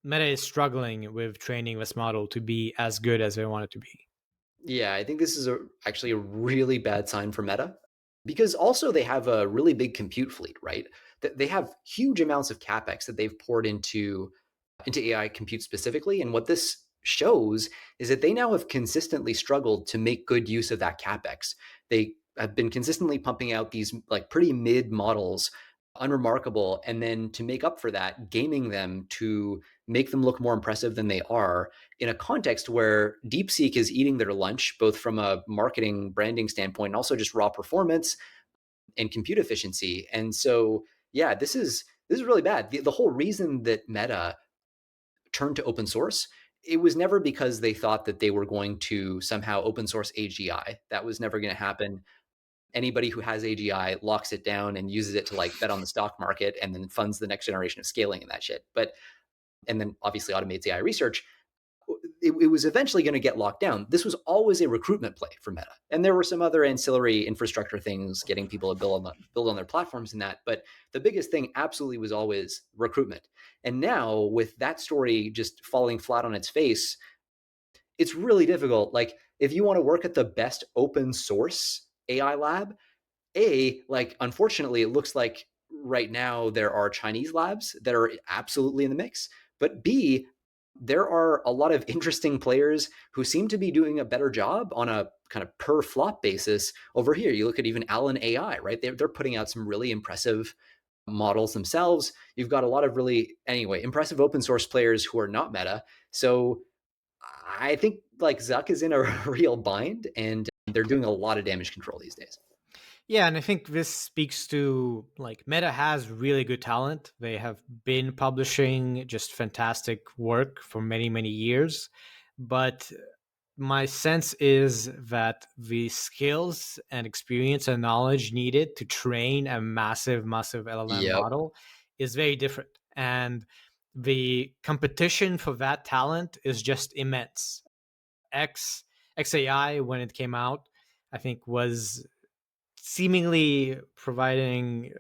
Speaker 1: Meta is struggling with training this model to be as good as they want it to be.
Speaker 2: Yeah, I think this is actually a really bad sign for Meta because also they have a really big compute fleet, right? They have huge amounts of capex that they've poured into AI compute specifically, and what this shows is that they now have consistently struggled to make good use of that capex. They have been consistently pumping out these like pretty mid models, unremarkable, and then to make up for that, gaming them to make them look more impressive than they are in a context where DeepSeek is eating their lunch, both from a marketing branding standpoint and also just raw performance and compute efficiency. And so, yeah, this is really bad. The whole reason that Meta turned to open source, it was never because they thought that they were going to somehow open source AGI. That was never going to happen. Anybody who has AGI locks it down and uses it to like bet on the stock market and then funds the next generation of scaling and that shit. But and then obviously automates AI research. It was eventually going to get locked down. This was always a recruitment play for Meta, and there were some other ancillary infrastructure things, getting people to build on their platforms and that. But the biggest thing absolutely was always recruitment. And now with that story just falling flat on its face, it's really difficult. Like if you want to work at the best open source AI lab, like unfortunately, it looks like right now there are Chinese labs that are absolutely in the mix. But B, there are a lot of interesting players who seem to be doing a better job on a kind of per flop basis over here. You look at even Allen AI, right? They're putting out some really impressive models themselves. You've got a lot of really, anyway, impressive open source players who are not Meta. So I think like Zuck is in a real bind, and they're doing a lot of damage control these days.
Speaker 1: Yeah, and I think this speaks to, like, Meta has really good talent. They have been publishing just fantastic work for many, many years. But my sense is that the skills and experience and knowledge needed to train a massive, massive LLM
Speaker 2: Yep.
Speaker 1: model is very different. And the competition for that talent is just immense. X XAI, when it came out, I think was seemingly providing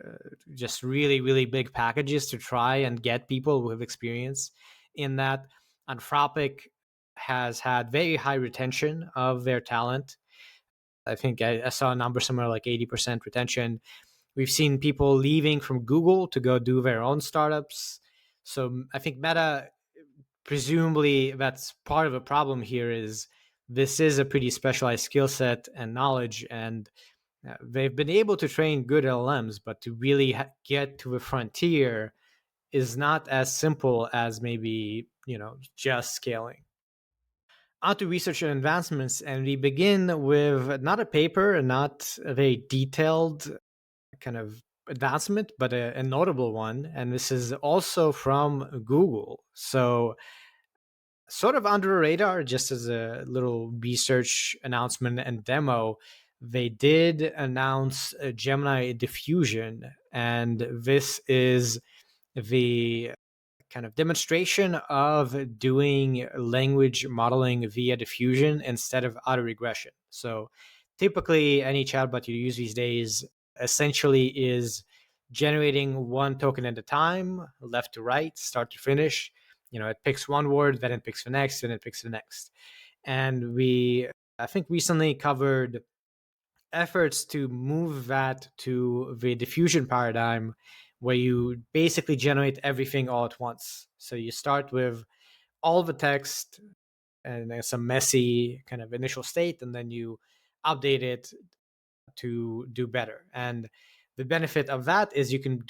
Speaker 1: just really, really big packages to try and get people who have experience in that. Anthropic has had very high retention of their talent. I think I saw a number somewhere like 80% retention. We've seen people leaving from Google to go do their own startups. So I think Meta, presumably, that's part of a problem here. Is this is a pretty specialized skill set and knowledge, and they've been able to train good LLMs, but to really get to the frontier is not as simple as maybe, just scaling. On to research and advancements, and we begin with not a paper and not a very detailed kind of advancement, but a notable one. And this is also from Google. So, sort of under the radar, just as a little research announcement and demo, they did announce a Gemini Diffusion, and this is the kind of demonstration of doing language modeling via diffusion instead of auto-regression. So typically any chatbot you use these days essentially is generating one token at a time, left to right, start to finish. It picks one word, then it picks the next, then it picks the next. And we, I think, recently covered efforts to move that to the diffusion paradigm, where you basically generate everything all at once. So you start with all the text and some messy kind of initial state, and then you update it to do better. And the benefit of that is you can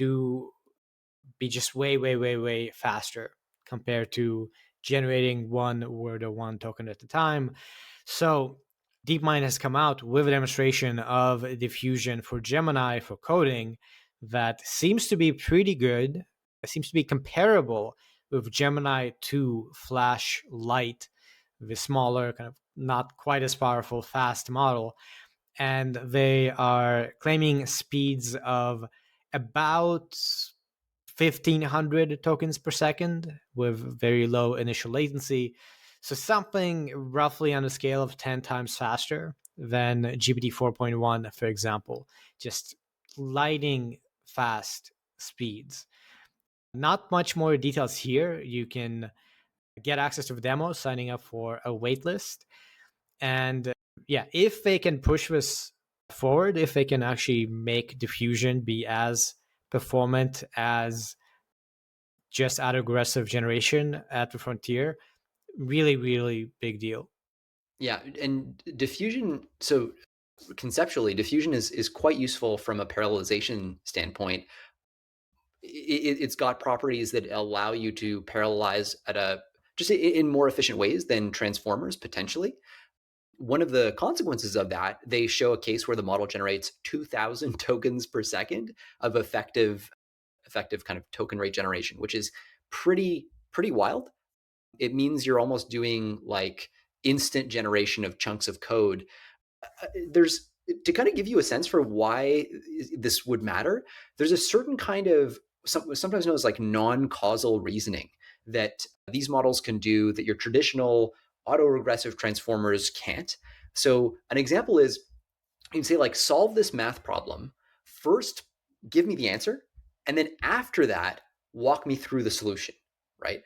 Speaker 1: be just way, way, way, way faster compared to generating one word or one token at a time. So DeepMind has come out with a demonstration of diffusion for Gemini for coding that seems to be pretty good. It seems to be comparable with Gemini 2 Flash Lite, the smaller, kind of not quite as powerful, fast model. And they are claiming speeds of about 1,500 tokens per second with very low initial latency. So something roughly on the scale of 10 times faster than GPT 4.1, for example, just lightning fast speeds. Not much more details here. You can get access to the demo, signing up for a waitlist. And yeah, if they can push this forward, if they can actually make diffusion be as performant as just auto-regressive generation at the frontier, really, really big deal.
Speaker 2: Yeah, and diffusion. So conceptually, diffusion is quite useful from a parallelization standpoint. It's got properties that allow you to parallelize at a just in more efficient ways than transformers potentially. One of the consequences of that, they show a case where the model generates 2,000 tokens per second of effective kind of token rate generation, which is pretty wild. It means you're almost doing like instant generation of chunks of code. There's to kind of give you a sense for why this would matter. There's a certain kind of sometimes known as like non-causal reasoning that these models can do that your traditional auto-regressive transformers can't. So an example is you can say like solve this math problem first, give me the answer, and then after that walk me through the solution, right?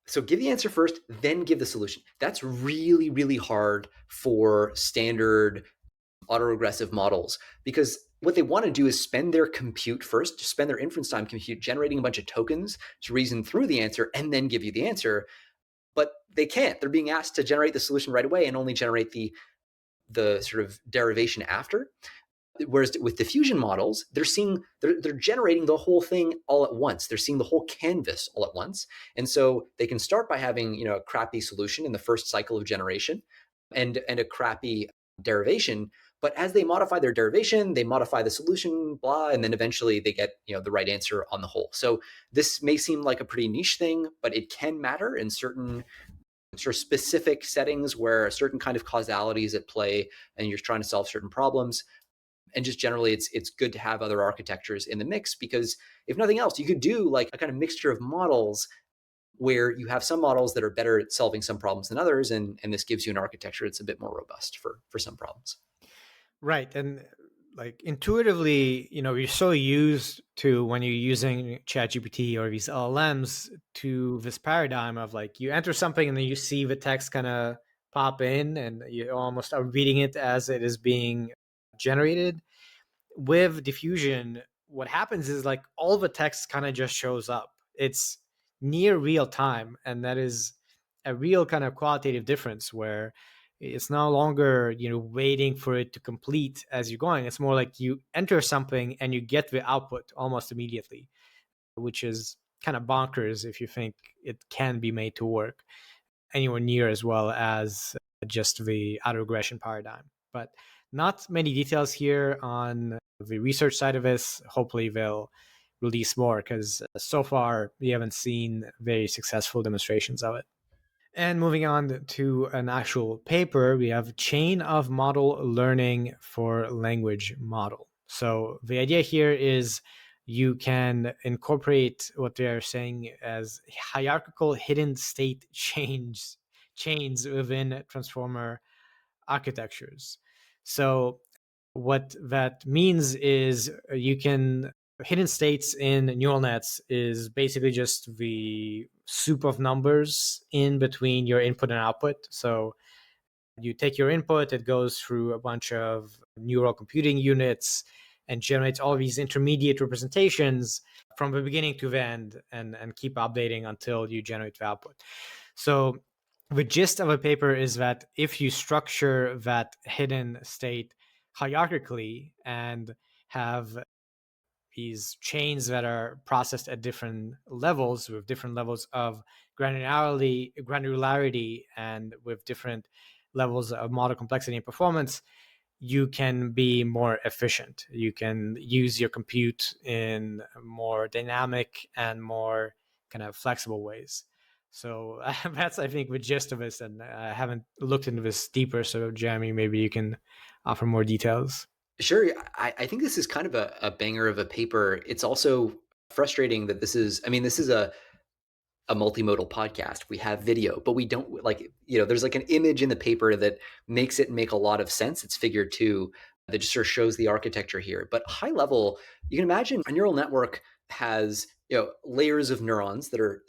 Speaker 2: So give the answer first, then give the solution. That's really, really hard for standard autoregressive models because what they want to do is spend their compute first, spend their inference time compute generating a bunch of tokens to reason through the answer and then give you the answer. But they can't. They're being asked to generate the solution right away and only generate the sort of derivation after. Whereas with diffusion models, they're generating the whole thing all at once. They're seeing the whole canvas all at once, and so they can start by having a crappy solution in the first cycle of generation, and a crappy derivation. But as they modify their derivation, they modify the solution, blah, and then eventually they get the right answer on the whole. So this may seem like a pretty niche thing, but it can matter in certain sort of specific settings where a certain kind of causality is at play, and you're trying to solve certain problems. And just generally it's good to have other architectures in the mix because if nothing else, you could do like a kind of mixture of models where you have some models that are better at solving some problems than others, and this gives you an architecture that's a bit more robust for some problems.
Speaker 1: Right. And like intuitively, you're so used to when you're using ChatGPT or these LLMs to this paradigm of like you enter something and then you see the text kind of pop in and you almost are reading it as it is being generated. With diffusion, what happens is like all the text kind of just shows up. It's near real time, and that is a real kind of qualitative difference where it's no longer waiting for it to complete as you're going. It's more like you enter something and you get the output almost immediately, which is kind of bonkers if you think it can be made to work anywhere near as well as just the auto-regression paradigm. But not many details here on the research side of this. Hopefully they'll release more because so far we haven't seen very successful demonstrations of it. And moving on to an actual paper, we have chain of model learning for language model. So the idea here is you can incorporate what they are saying as hierarchical hidden state chains within transformer architectures. So what that means is you can hidden states in neural nets is basically just the soup of numbers in between your input and output. So you take your input, it goes through a bunch of neural computing units and generates all these intermediate representations from the beginning to the end and keep updating until you generate the output. So the gist of a paper is that if you structure that hidden state hierarchically and have these chains that are processed at different levels with different levels of granularity and with different levels of model complexity and performance, you can be more efficient. You can use your compute in more dynamic and more kind of flexible ways. So that's, I think, the gist of this. And I haven't looked into this deeper. So, Jeremie, maybe you can offer more details.
Speaker 2: Sure. I think this is kind of a banger of a paper. It's also frustrating that this is a multimodal podcast. We have video, but we don't there's like an image in the paper that makes it make a lot of sense. It's figure two that just sort of shows the architecture here. But high level, you can imagine a neural network has layers of neurons that are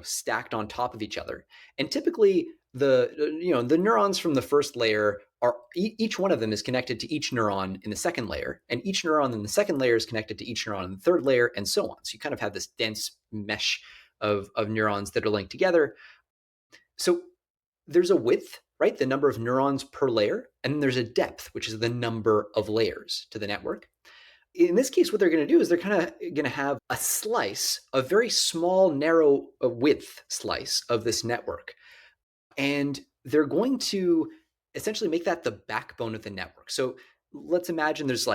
Speaker 2: stacked on top of each other, and typically the neurons from the first layer are each one of them is connected to each neuron in the second layer, and each neuron in the second layer is connected to each neuron in the third layer, and so on. So you kind of have this dense mesh of neurons that are linked together. So there's a width, right? The number of neurons per layer, and then there's a depth, which is the number of layers to the network. In this case, what they're going to do is they're kind of going to have a slice, a very small, narrow width slice of this network. And they're going to essentially make that the backbone of the network. So let's imagine there's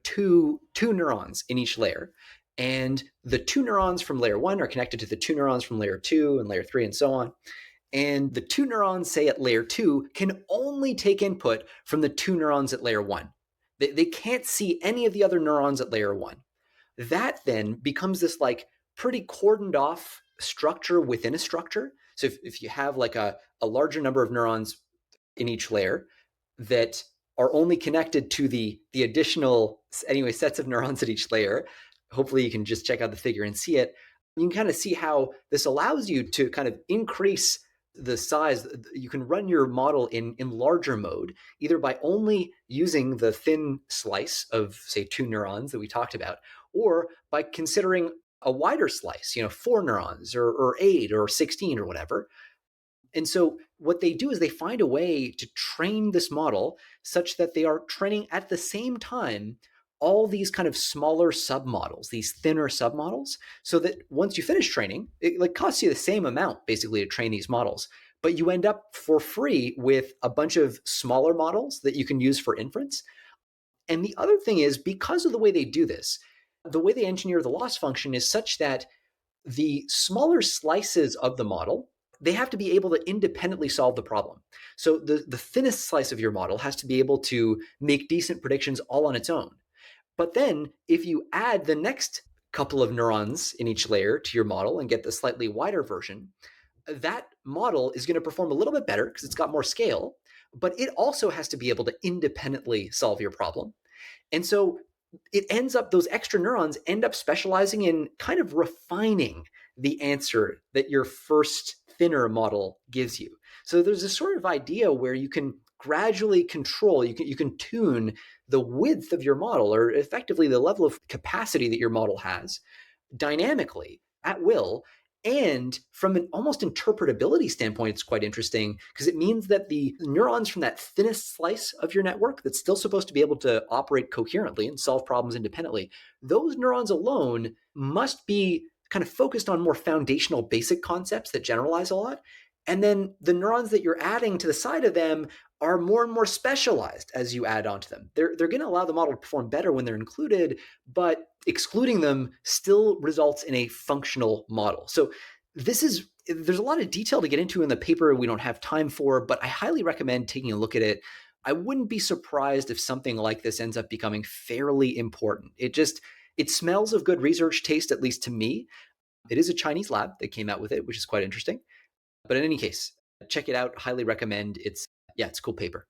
Speaker 2: two neurons in each layer. And the two neurons from layer one are connected to the two neurons from layer two and layer three and so on. And the two neurons, say at layer two, can only take input from the two neurons at layer one. They can't see any of the other neurons at layer one. That then becomes this pretty cordoned off structure within a structure. So if you have a larger number of neurons in each layer that are only connected to the additional sets of neurons at each layer, hopefully you can just check out the figure and see it. You can kind of see how this allows you to kind of increase the size. You can run your model in larger mode, either by only using the thin slice of, say, two neurons that we talked about, or by considering a wider slice, 4 neurons or 8 or 16 or whatever. And so what they do is they find a way to train this model such that they are training at the same time all these kind of smaller submodels, these thinner submodels, so that once you finish training, it costs you the same amount basically to train these models, but you end up for free with a bunch of smaller models that you can use for inference. And the other thing is, because of the way they do this, the way they engineer the loss function is such that the smaller slices of the model, they have to be able to independently solve the problem. So the thinnest slice of your model has to be able to make decent predictions all on its own. But then if you add the next couple of neurons in each layer to your model and get the slightly wider version, that model is going to perform a little bit better because it's got more scale, but it also has to be able to independently solve your problem. And so it ends up, those extra neurons end up specializing in kind of refining the answer that your first thinner model gives you. So there's a sort of idea where you can gradually control, you can tune the width of your model, or effectively the level of capacity that your model has, dynamically at will. And from an almost interpretability standpoint, it's quite interesting because it means that the neurons from that thinnest slice of your network that's still supposed to be able to operate coherently and solve problems independently, those neurons alone must be kind of focused on more foundational basic concepts that generalize a lot. And then the neurons that you're adding to the side of them are more and more specialized as you add onto them. They're going to allow the model to perform better when they're included, but excluding them still results in a functional model. So there's a lot of detail to get into in the paper we don't have time for, but I highly recommend taking a look at it. I wouldn't be surprised if something like this ends up becoming fairly important. It smells of good research taste, at least to me. It is a Chinese lab that came out with it, which is quite interesting. But in any case, check it out. Highly recommend. It's a cool paper.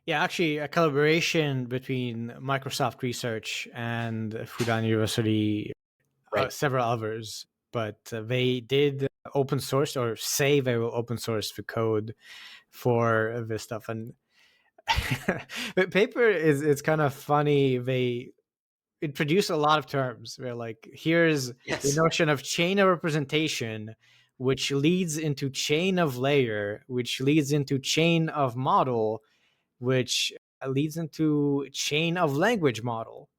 Speaker 1: Yeah, actually, a collaboration between Microsoft Research and Fudan University,
Speaker 2: Right.
Speaker 1: several others, but they did open source, or say they will open source the code for this stuff. And the paper is, it's kind of funny. They introduce a lot of terms. They're like, here's the
Speaker 2: Yes.
Speaker 1: notion of chain of representation, which leads into chain of layer, which leads into chain of model, which leads into chain of language model,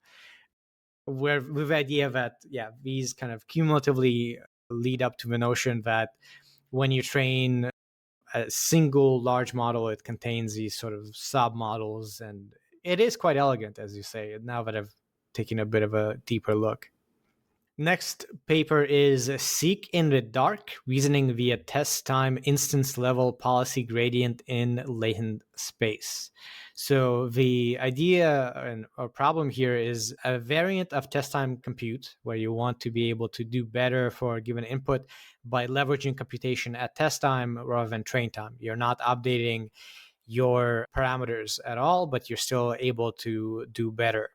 Speaker 1: where with the idea that these kind of cumulatively lead up to the notion that when you train a single large model, it contains these sort of sub models, and it is quite elegant, as you say, now that I've taken a bit of a deeper look. Next paper is Seek in the Dark, Reasoning via Test Time Instance Level Policy Gradient in Latent Space. So the idea or problem here is a variant of test time compute, where you want to be able to do better for a given input by leveraging computation at test time rather than train time. You're not updating your parameters at all, but you're still able to do better.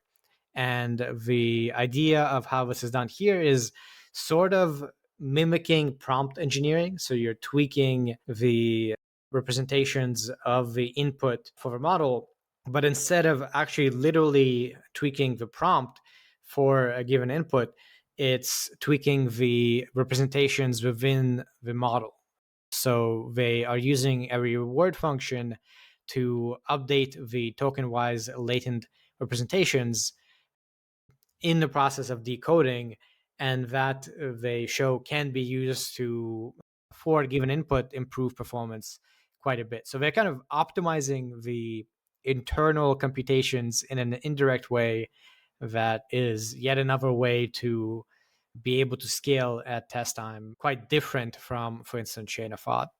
Speaker 1: And the idea of how this is done here is sort of mimicking prompt engineering. So you're tweaking the representations of the input for the model, but instead of actually literally tweaking the prompt for a given input, it's tweaking the representations within the model. So they are using a reward function to update the token-wise latent representations in the process of decoding, and that they show can be used to, for a given input, improve performance quite a bit. So they're kind of optimizing the internal computations in an indirect way that is yet another way to be able to scale at test time, quite different from, for instance, chain of thought.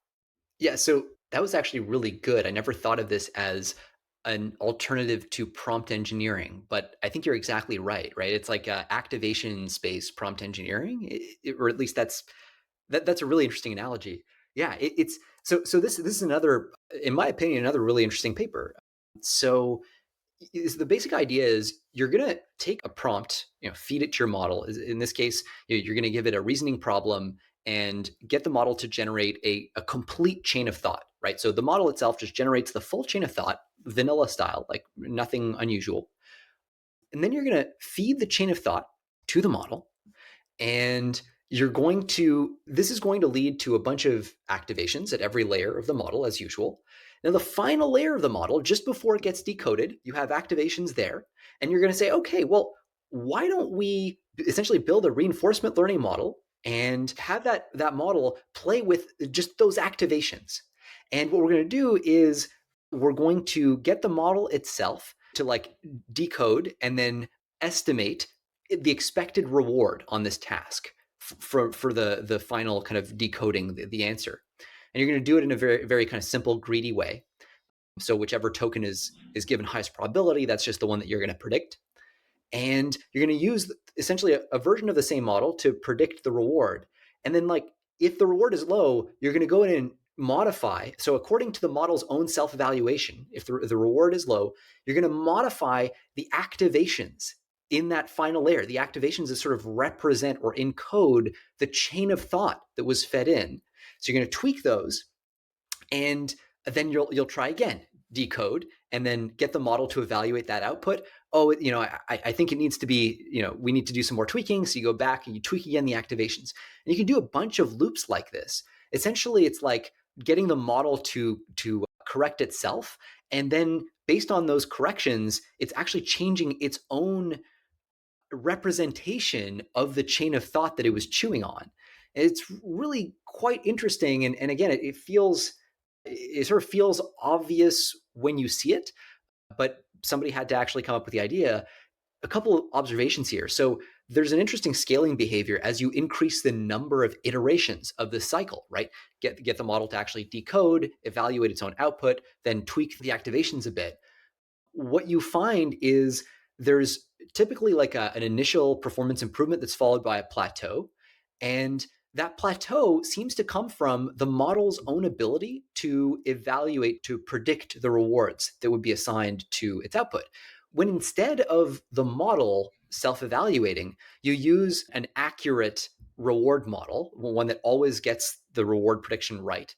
Speaker 2: Yeah, so that was actually really good. I never thought of this as an alternative to prompt engineering, but I think you're exactly right, right? It's like activation space prompt engineering, or at least that's a really interesting analogy. Yeah, it's so this is another, in my opinion, another really interesting paper. So is the basic idea is you're going to take a prompt, feed it to your model. In this case, you're going to give it a reasoning problem and get the model to generate a complete chain of thought, right? So the model itself just generates the full chain of thought, vanilla style, like nothing unusual. And then you're going to feed the chain of thought to the model, and this is going to lead to a bunch of activations at every layer of the model, as usual. Now, the final layer of the model, just before it gets decoded, you have activations there, and you're going to say, okay, well, why don't we essentially build a reinforcement learning model and have that model play with just those activations? And what we're going to do is we're going to get the model itself to like decode and then estimate the expected reward on this task for the final kind of decoding the answer. And you're going to do it in a very, very kind of simple, greedy way. So whichever token is given highest probability, that's just the one that you're going to predict. And you're going to use essentially a version of the same model to predict the reward. And then, like, if the reward is low, you're going to go in and modify. So according to the model's own self-evaluation, if the reward is low, you're going to modify the activations in that final layer. The activations that sort of represent or encode the chain of thought that was fed in. So you're going to tweak those, and then you'll try again, decode, and then get the model to evaluate that output. Oh, I think it needs to be, we need to do some more tweaking. So you go back and you tweak again the activations, and you can do a bunch of loops like this. Essentially, it's like getting the model to correct itself, and then based on those corrections, it's actually changing its own representation of the chain of thought that it was chewing on. It's really quite interesting, and again, it sort of feels obvious when you see it, but somebody had to actually come up with the idea. A couple of observations here. So there's an interesting scaling behavior as you increase the number of iterations of this cycle, right? Get the model to actually decode, evaluate its own output, then tweak the activations a bit. What you find is there's typically like an initial performance improvement that's followed by a plateau. And that plateau seems to come from the model's own ability to evaluate, to predict the rewards that would be assigned to its output. When instead of the model self-evaluating, you use an accurate reward model, one that always gets the reward prediction right,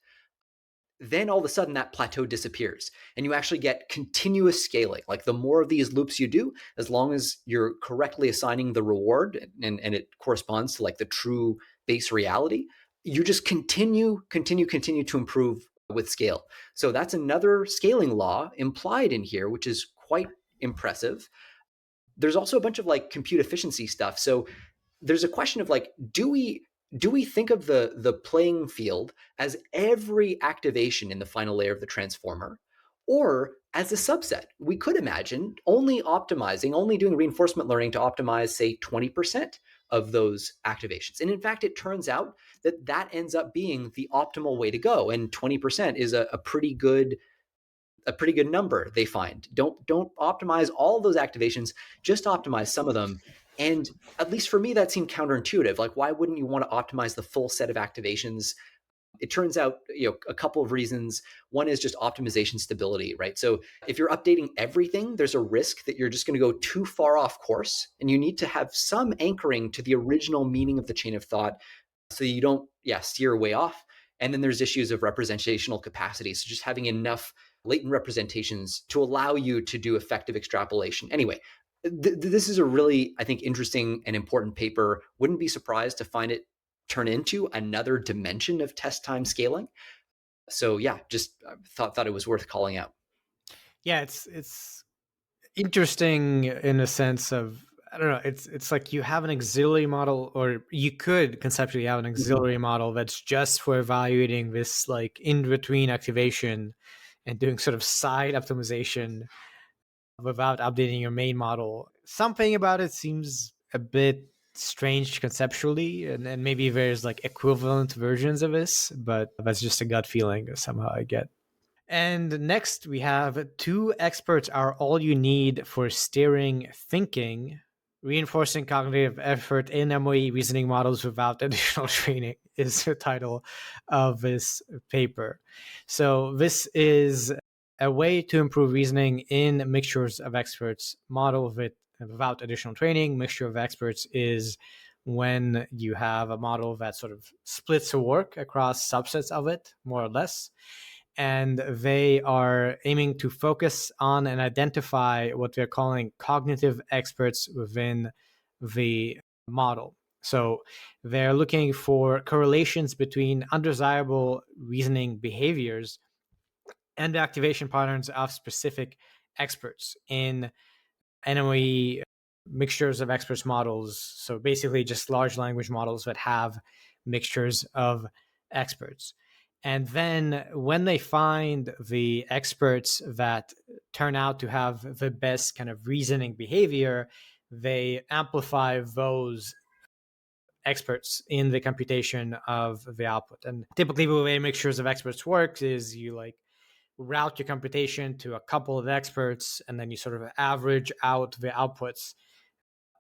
Speaker 2: then all of a sudden that plateau disappears and you actually get continuous scaling. Like the more of these loops you do, as long as you're correctly assigning the reward and it corresponds to like the true base reality, you just continue to improve with scale. So that's another scaling law implied in here, which is quite impressive. There's also a bunch of like compute efficiency stuff. So there's a question of like, do we think of the playing field as every activation in the final layer of the transformer, or as a subset? We could imagine only doing reinforcement learning to optimize, say, 20% of those activations. And in fact, it turns out that that ends up being the optimal way to go. And 20% is a pretty good number, they find. Don't optimize all those activations, just optimize some of them. And at least for me, that seemed counterintuitive. Like, why wouldn't you want to optimize the full set of activations? It turns out, a couple of reasons. One is just optimization stability, right? So if you're updating everything, there's a risk that you're just going to go too far off course, and you need to have some anchoring to the original meaning of the chain of thought so you don't, steer way off. And then there's issues of representational capacity. So just having enough latent representations to allow you to do effective extrapolation. Anyway, this is a really, I think, interesting and important paper. Wouldn't be surprised to find it turn into another dimension of test time scaling. So yeah, just thought it was worth calling out.
Speaker 1: Yeah, it's interesting in a sense of, I don't know, it's like you have an auxiliary model, or you could conceptually have an auxiliary model that's just for evaluating this like in between activation and doing sort of side optimization without updating your main model. Something about it seems a bit strange conceptually, and maybe there's like equivalent versions of this, but that's just a gut feeling somehow I get. And next, we have two experts are all you need for steering thinking, reinforcing cognitive effort in MOE reasoning models without additional training, is the title of this paper. So, this is a way to improve reasoning in mixtures of experts model without additional training. Mixture of experts is when you have a model that sort of splits the work across subsets of it, more or less, and they are aiming to focus on and identify what they're calling cognitive experts within the model. So they're looking for correlations between undesirable reasoning behaviors and the activation patterns of specific experts in NMOE mixtures of experts models. So basically just large language models that have mixtures of experts. And then when they find the experts that turn out to have the best kind of reasoning behavior, they amplify those experts in the computation of the output. And typically the way mixtures of experts works is you like route your computation to a couple of experts, and then you sort of average out the outputs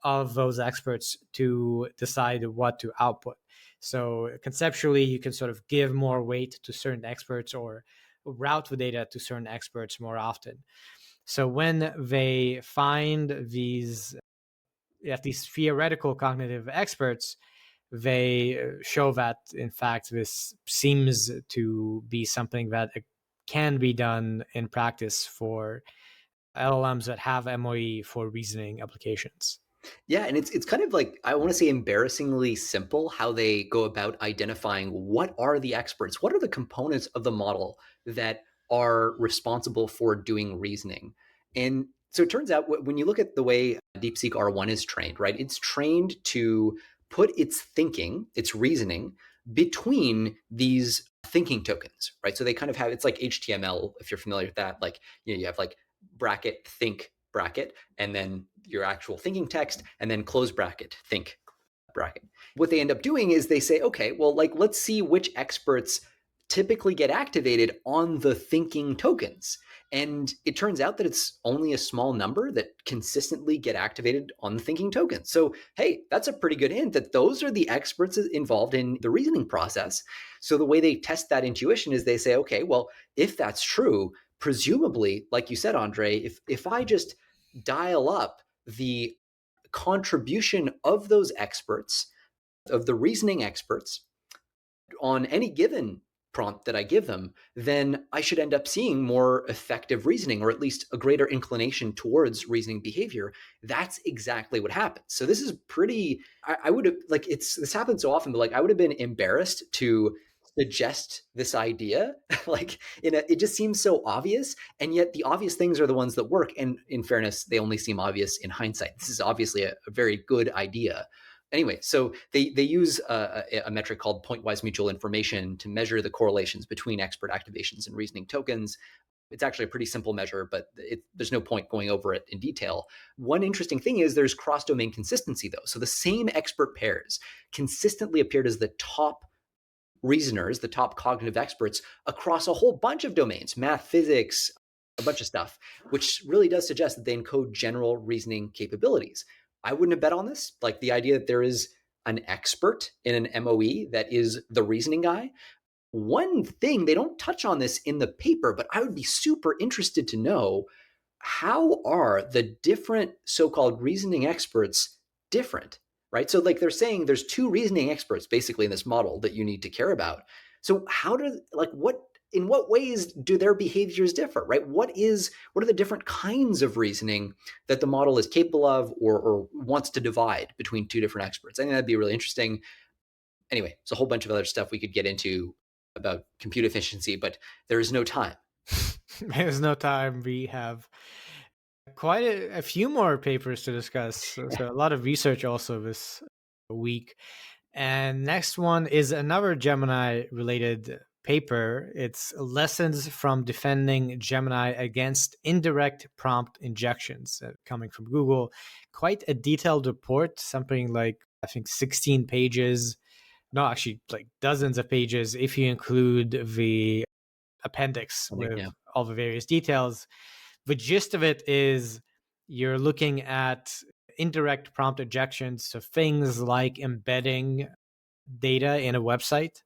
Speaker 1: of those experts to decide what to output. So conceptually, you can sort of give more weight to certain experts or route the data to certain experts more often. So when they find these, at least theoretical cognitive experts, they show that, in fact, this seems to be something that can be done in practice for LLMs that have MOE for reasoning applications.
Speaker 2: Yeah, and it's kind of like, I want to say, embarrassingly simple how they go about identifying what are the experts, what are the components of the model that are responsible for doing reasoning. And so it turns out when you look at the way DeepSeek R1 is trained, right? It's trained to put its thinking, its reasoning between these thinking tokens, right? So they kind of have, it's like HTML, if you're familiar with that. Like, you have like bracket, think, bracket, and then your actual thinking text, and then close bracket, think bracket. What they end up doing is they say, okay, well, like, let's see which experts typically get activated on the thinking tokens. And it turns out that it's only a small number that consistently get activated on the thinking tokens. So, hey, that's a pretty good hint that those are the experts involved in the reasoning process. So the way they test that intuition is they say, okay, well, if that's true, presumably, like you said, Andrey, if I just dial up the contribution of those experts, of the reasoning experts, on any given prompt that I give them, then I should end up seeing more effective reasoning, or at least a greater inclination towards reasoning behavior. That's exactly what happens. So this is pretty, I would have, like, this happens so often, but like, I would have been embarrassed to suggest this idea. Like, it just seems so obvious, and yet the obvious things are the ones that work. And in fairness, they only seem obvious in hindsight. This is obviously a very good idea. Anyway, so they use a metric called pointwise mutual information to measure the correlations between expert activations and reasoning tokens. It's actually a pretty simple measure, but there's no point going over it in detail. One interesting thing is there's cross-domain consistency, though. So the same expert pairs consistently appeared as the top reasoners, the top cognitive experts across a whole bunch of domains, math, physics, a bunch of stuff, which really does suggest that they encode general reasoning capabilities. I wouldn't have bet on this. Like the idea that there is an expert in an MOE that is the reasoning guy. One thing, they don't touch on this in the paper, but I would be super interested to know, how are the different so-called reasoning experts different, right? So like they're saying there's two reasoning experts basically in this model that you need to care about. So how do, like, in what ways do their behaviors differ, right? What are the different kinds of reasoning that the model is capable of or wants to divide between two different experts? I think that'd be really interesting. Anyway, there's a whole bunch of other stuff we could get into about compute efficiency, but there is no time.
Speaker 1: There's no time. We have quite a few more papers to discuss. So a lot of research also this week. And next one is another Gemini related paper. It's lessons from defending Gemini against indirect prompt injections, coming from Google. Quite a detailed report, something like, I think, 16 pages. No, actually, like dozens of pages if you include the appendix with
Speaker 2: Yeah.
Speaker 1: all the various details. The gist of it is you're looking at indirect prompt injections, so things like embedding data in a website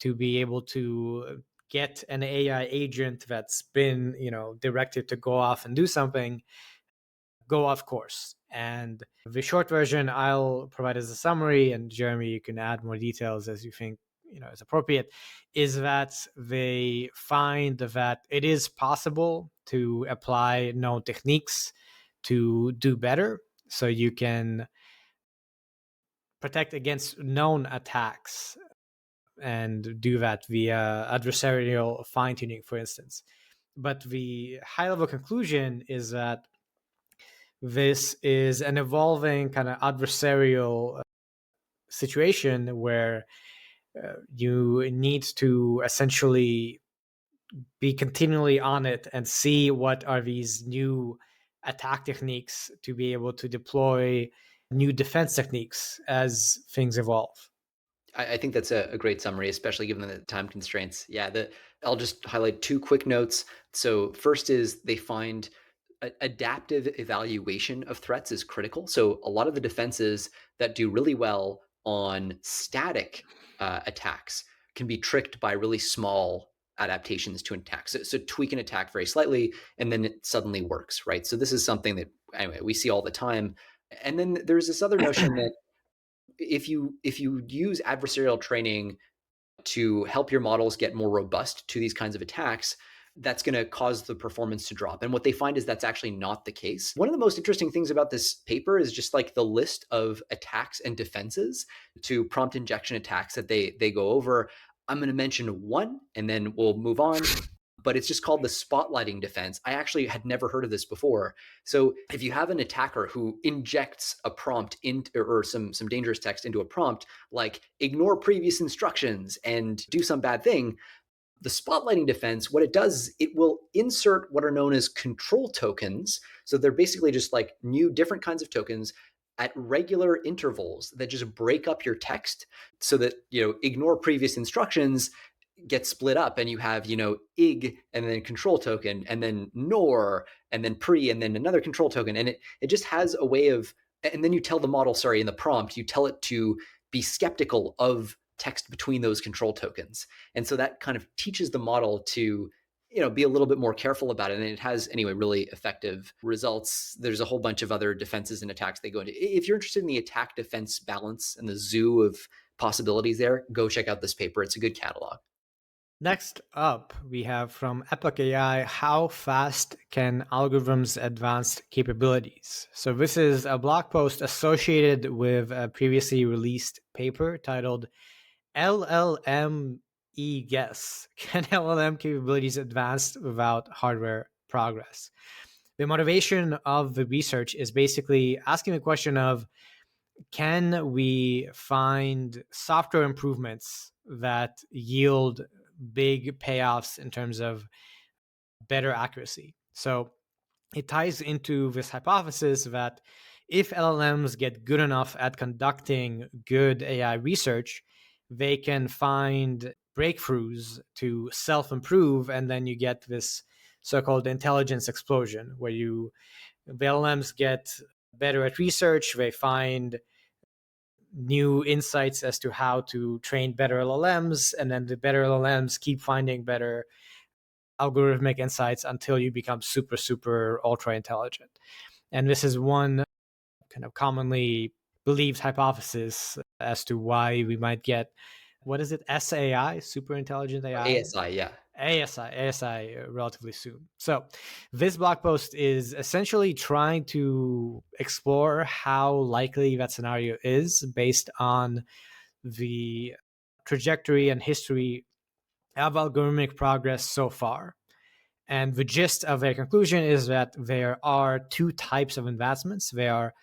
Speaker 1: to be able to get an AI agent that's been, directed to go off and do something, go off course. And the short version I'll provide as a summary, and Jeremie, you can add more details as you think is appropriate, is that they find that it is possible to apply known techniques to do better. So you can protect against known attacks and do that via adversarial fine-tuning, for instance. But the high-level conclusion is that this is an evolving kind of adversarial situation where you need to essentially be continually on it and see what are these new attack techniques to be able to deploy new defense techniques as things evolve.
Speaker 2: I think that's a great summary, especially given the time constraints. Yeah, I'll just highlight two quick notes. So first is they find adaptive evaluation of threats is critical. So a lot of the defenses that do really well on static attacks can be tricked by really small adaptations to an attack. So tweak an attack very slightly, and then it suddenly works, right? So this is something that, anyway, we see all the time. And then there's this other notion that if you use adversarial training to help your models get more robust to these kinds of attacks, that's going to cause the performance to drop. And what they find is that's actually not the case. One of the most interesting things about this paper is just like the list of attacks and defenses to prompt injection attacks that they go over. I'm going to mention one and then we'll move on. But it's just called the spotlighting defense. I actually had never heard of this before. So if you have an attacker who injects a prompt or some dangerous text into a prompt, like ignore previous instructions and do some bad thing, the spotlighting defense, what it does is it will insert what are known as control tokens. So they're basically just like new different kinds of tokens at regular intervals that just break up your text so that, ignore previous instructions get split up and you have, ig and then control token and then nor and then pre and then another control token. And it just has a way of, and then you tell the model, sorry, in the prompt, you tell it to be skeptical of text between those control tokens. And so that kind of teaches the model to, be a little bit more careful about it. And it has, anyway, really effective results. There's a whole bunch of other defenses and attacks they go into. If you're interested in the attack defense balance and the zoo of possibilities there, go check out this paper. It's a good catalog.
Speaker 1: Next up, we have from Epoch AI, how fast can algorithms advance capabilities? So this is a blog post associated with a previously released paper titled LLM Guess. Can LLM capabilities advance without hardware progress? The motivation of the research is basically asking the question of, can we find software improvements that yield big payoffs in terms of better accuracy. So it ties into this hypothesis that if LLMs get good enough at conducting good AI research, they can find breakthroughs to self-improve, and then you get this so-called intelligence explosion, where the LLMs get better at research, they find new insights as to how to train better LLMs, and then the better LLMs keep finding better algorithmic insights until you become super, super ultra intelligent. And this is one kind of commonly believed hypothesis as to why we might get, what is it, SAI, super intelligent AI?
Speaker 2: ASI, yeah.
Speaker 1: ASI relatively soon. So this blog post is essentially trying to explore how likely that scenario is based on the trajectory and history of algorithmic progress so far. And the gist of their conclusion is that there are two types of advancements. There are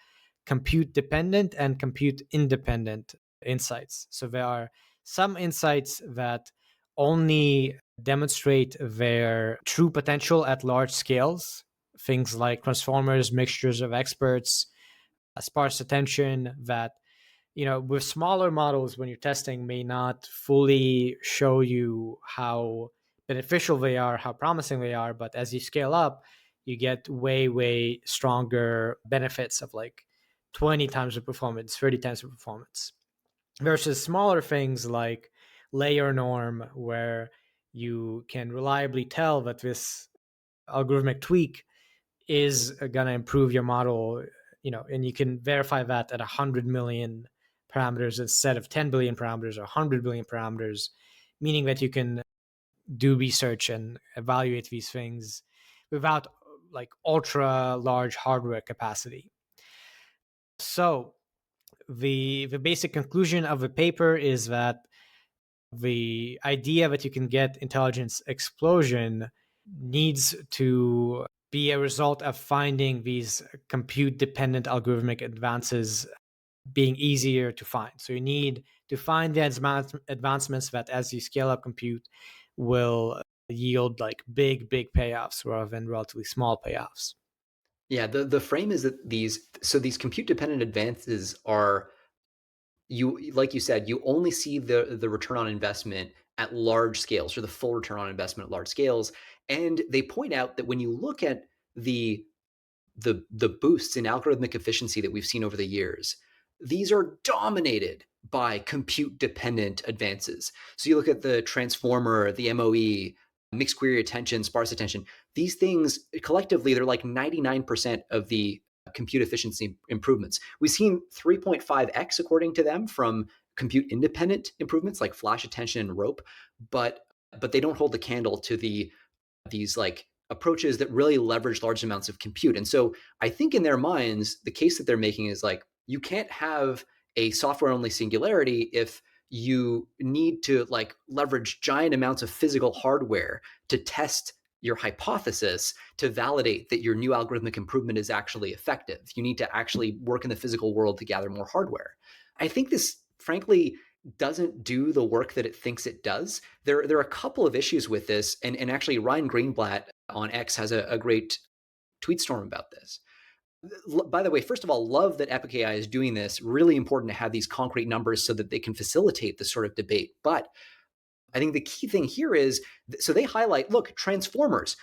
Speaker 1: compute dependent and compute independent insights. So there are some insights that only demonstrate their true potential at large scales, things like transformers, mixtures of experts, sparse attention, that with smaller models, when you're testing, may not fully show you how beneficial they are, how promising they are. But as you scale up, you get way, way stronger benefits of like 20 times the performance, 30 times the performance, versus smaller things like layer norm, where you can reliably tell that this algorithmic tweak is going to improve your model, and you can verify that at 100 million parameters instead of 10 billion parameters or 100 billion parameters, meaning that you can do research and evaluate these things without like ultra large hardware capacity. So the basic conclusion of the paper is that the idea that you can get intelligence explosion needs to be a result of finding these compute dependent algorithmic advances being easier to find. So you need to find the advancements that, as you scale up compute, will yield like big, big payoffs rather than relatively small payoffs.
Speaker 2: Yeah, the frame is that these compute dependent advances are, you like you said, you only see the return on investment at large scales, or the full return on investment at large scales. And they point out that when you look at the boosts in algorithmic efficiency that we've seen over the years, these are dominated by compute dependent advances. So you look at the transformer, the MOE, mixed query attention, sparse attention. These things collectively, they're like 99% of the compute efficiency improvements. We've seen 3.5x according to them from compute independent improvements like flash attention and rope, but they don't hold the candle to these like approaches that really leverage large amounts of compute. And so I think in their minds, the case that they're making is like, you can't have a software only singularity if you need to like leverage giant amounts of physical hardware to test your hypothesis to validate that your new algorithmic improvement is actually effective. You need to actually work in the physical world to gather more hardware. I think this, frankly, doesn't do the work that it thinks it does. There are a couple of issues with this, and actually Ryan Greenblatt on X has a great tweet storm about this. By the way, first of all, love that Epic AI is doing this. Really important to have these concrete numbers so that they can facilitate this sort of debate. But I think the key thing here is, so they highlight, look, transformers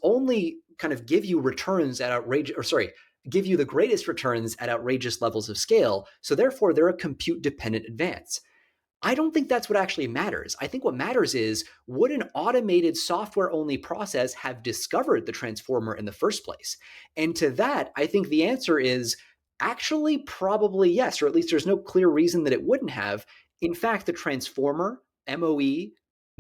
Speaker 2: only kind of give you returns at give you the greatest returns at outrageous levels of scale. So therefore, they're a compute dependent advance. I don't think that's what actually matters. I think what matters is, would an automated software only process have discovered the transformer in the first place? And to that, I think the answer is actually probably yes, or at least there's no clear reason that it wouldn't have. In fact, the transformer, MOE,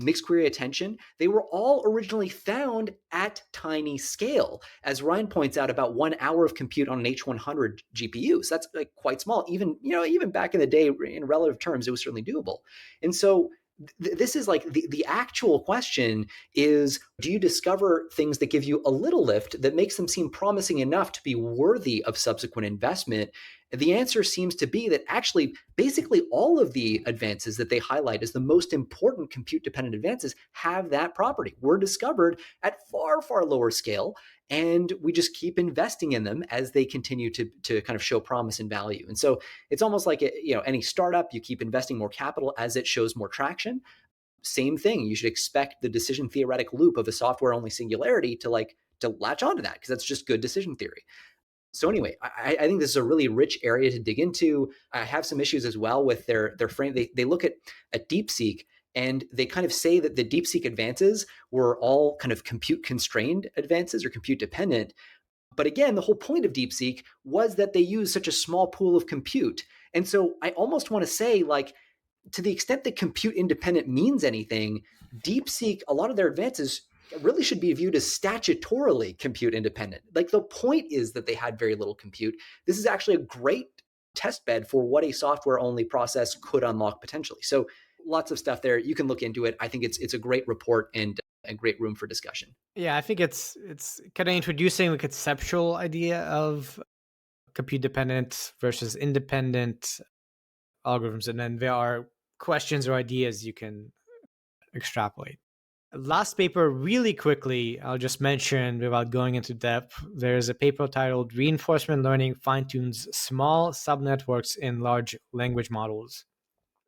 Speaker 2: mixed query attention, they were all originally found at tiny scale. As Ryan points out, about 1 hour of compute on an H100 GPU. So that's like quite small. Even back in the day, in relative terms, it was certainly doable. And so this is like the actual question is, do you discover things that give you a little lift that makes them seem promising enough to be worthy of subsequent investment? The answer seems to be that actually, basically all of the advances that they highlight as the most important compute-dependent advances have that property. Were discovered at far, far lower scale, and we just keep investing in them as they continue to kind of show promise and value. And so it's almost like any startup, you keep investing more capital as it shows more traction. Same thing. You should expect the decision theoretic loop of a software only singularity to latch onto that, because that's just good decision theory. So anyway, I think this is a really rich area to dig into. I have some issues as well with their frame. They look at DeepSeek, and they kind of say that the DeepSeek advances were all kind of compute constrained advances or compute dependent. But again, the whole point of DeepSeek was that they use such a small pool of compute. And so I almost want to say, like, to the extent that compute independent means anything, DeepSeek, a lot of their advances really should be viewed as statutorily compute independent. Like, the point is that they had very little compute. This is actually a great test bed for what a software only process could unlock potentially. So lots of stuff there. You can look into it. I think it's a great report and a great room for discussion.
Speaker 1: Yeah, I think it's kind of introducing the conceptual idea of compute dependent versus independent algorithms, and then there are questions or ideas you can extrapolate. Last paper, really quickly, I'll just mention without going into depth. There's a paper titled Reinforcement Learning Fine-Tunes Small Subnetworks in Large Language Models.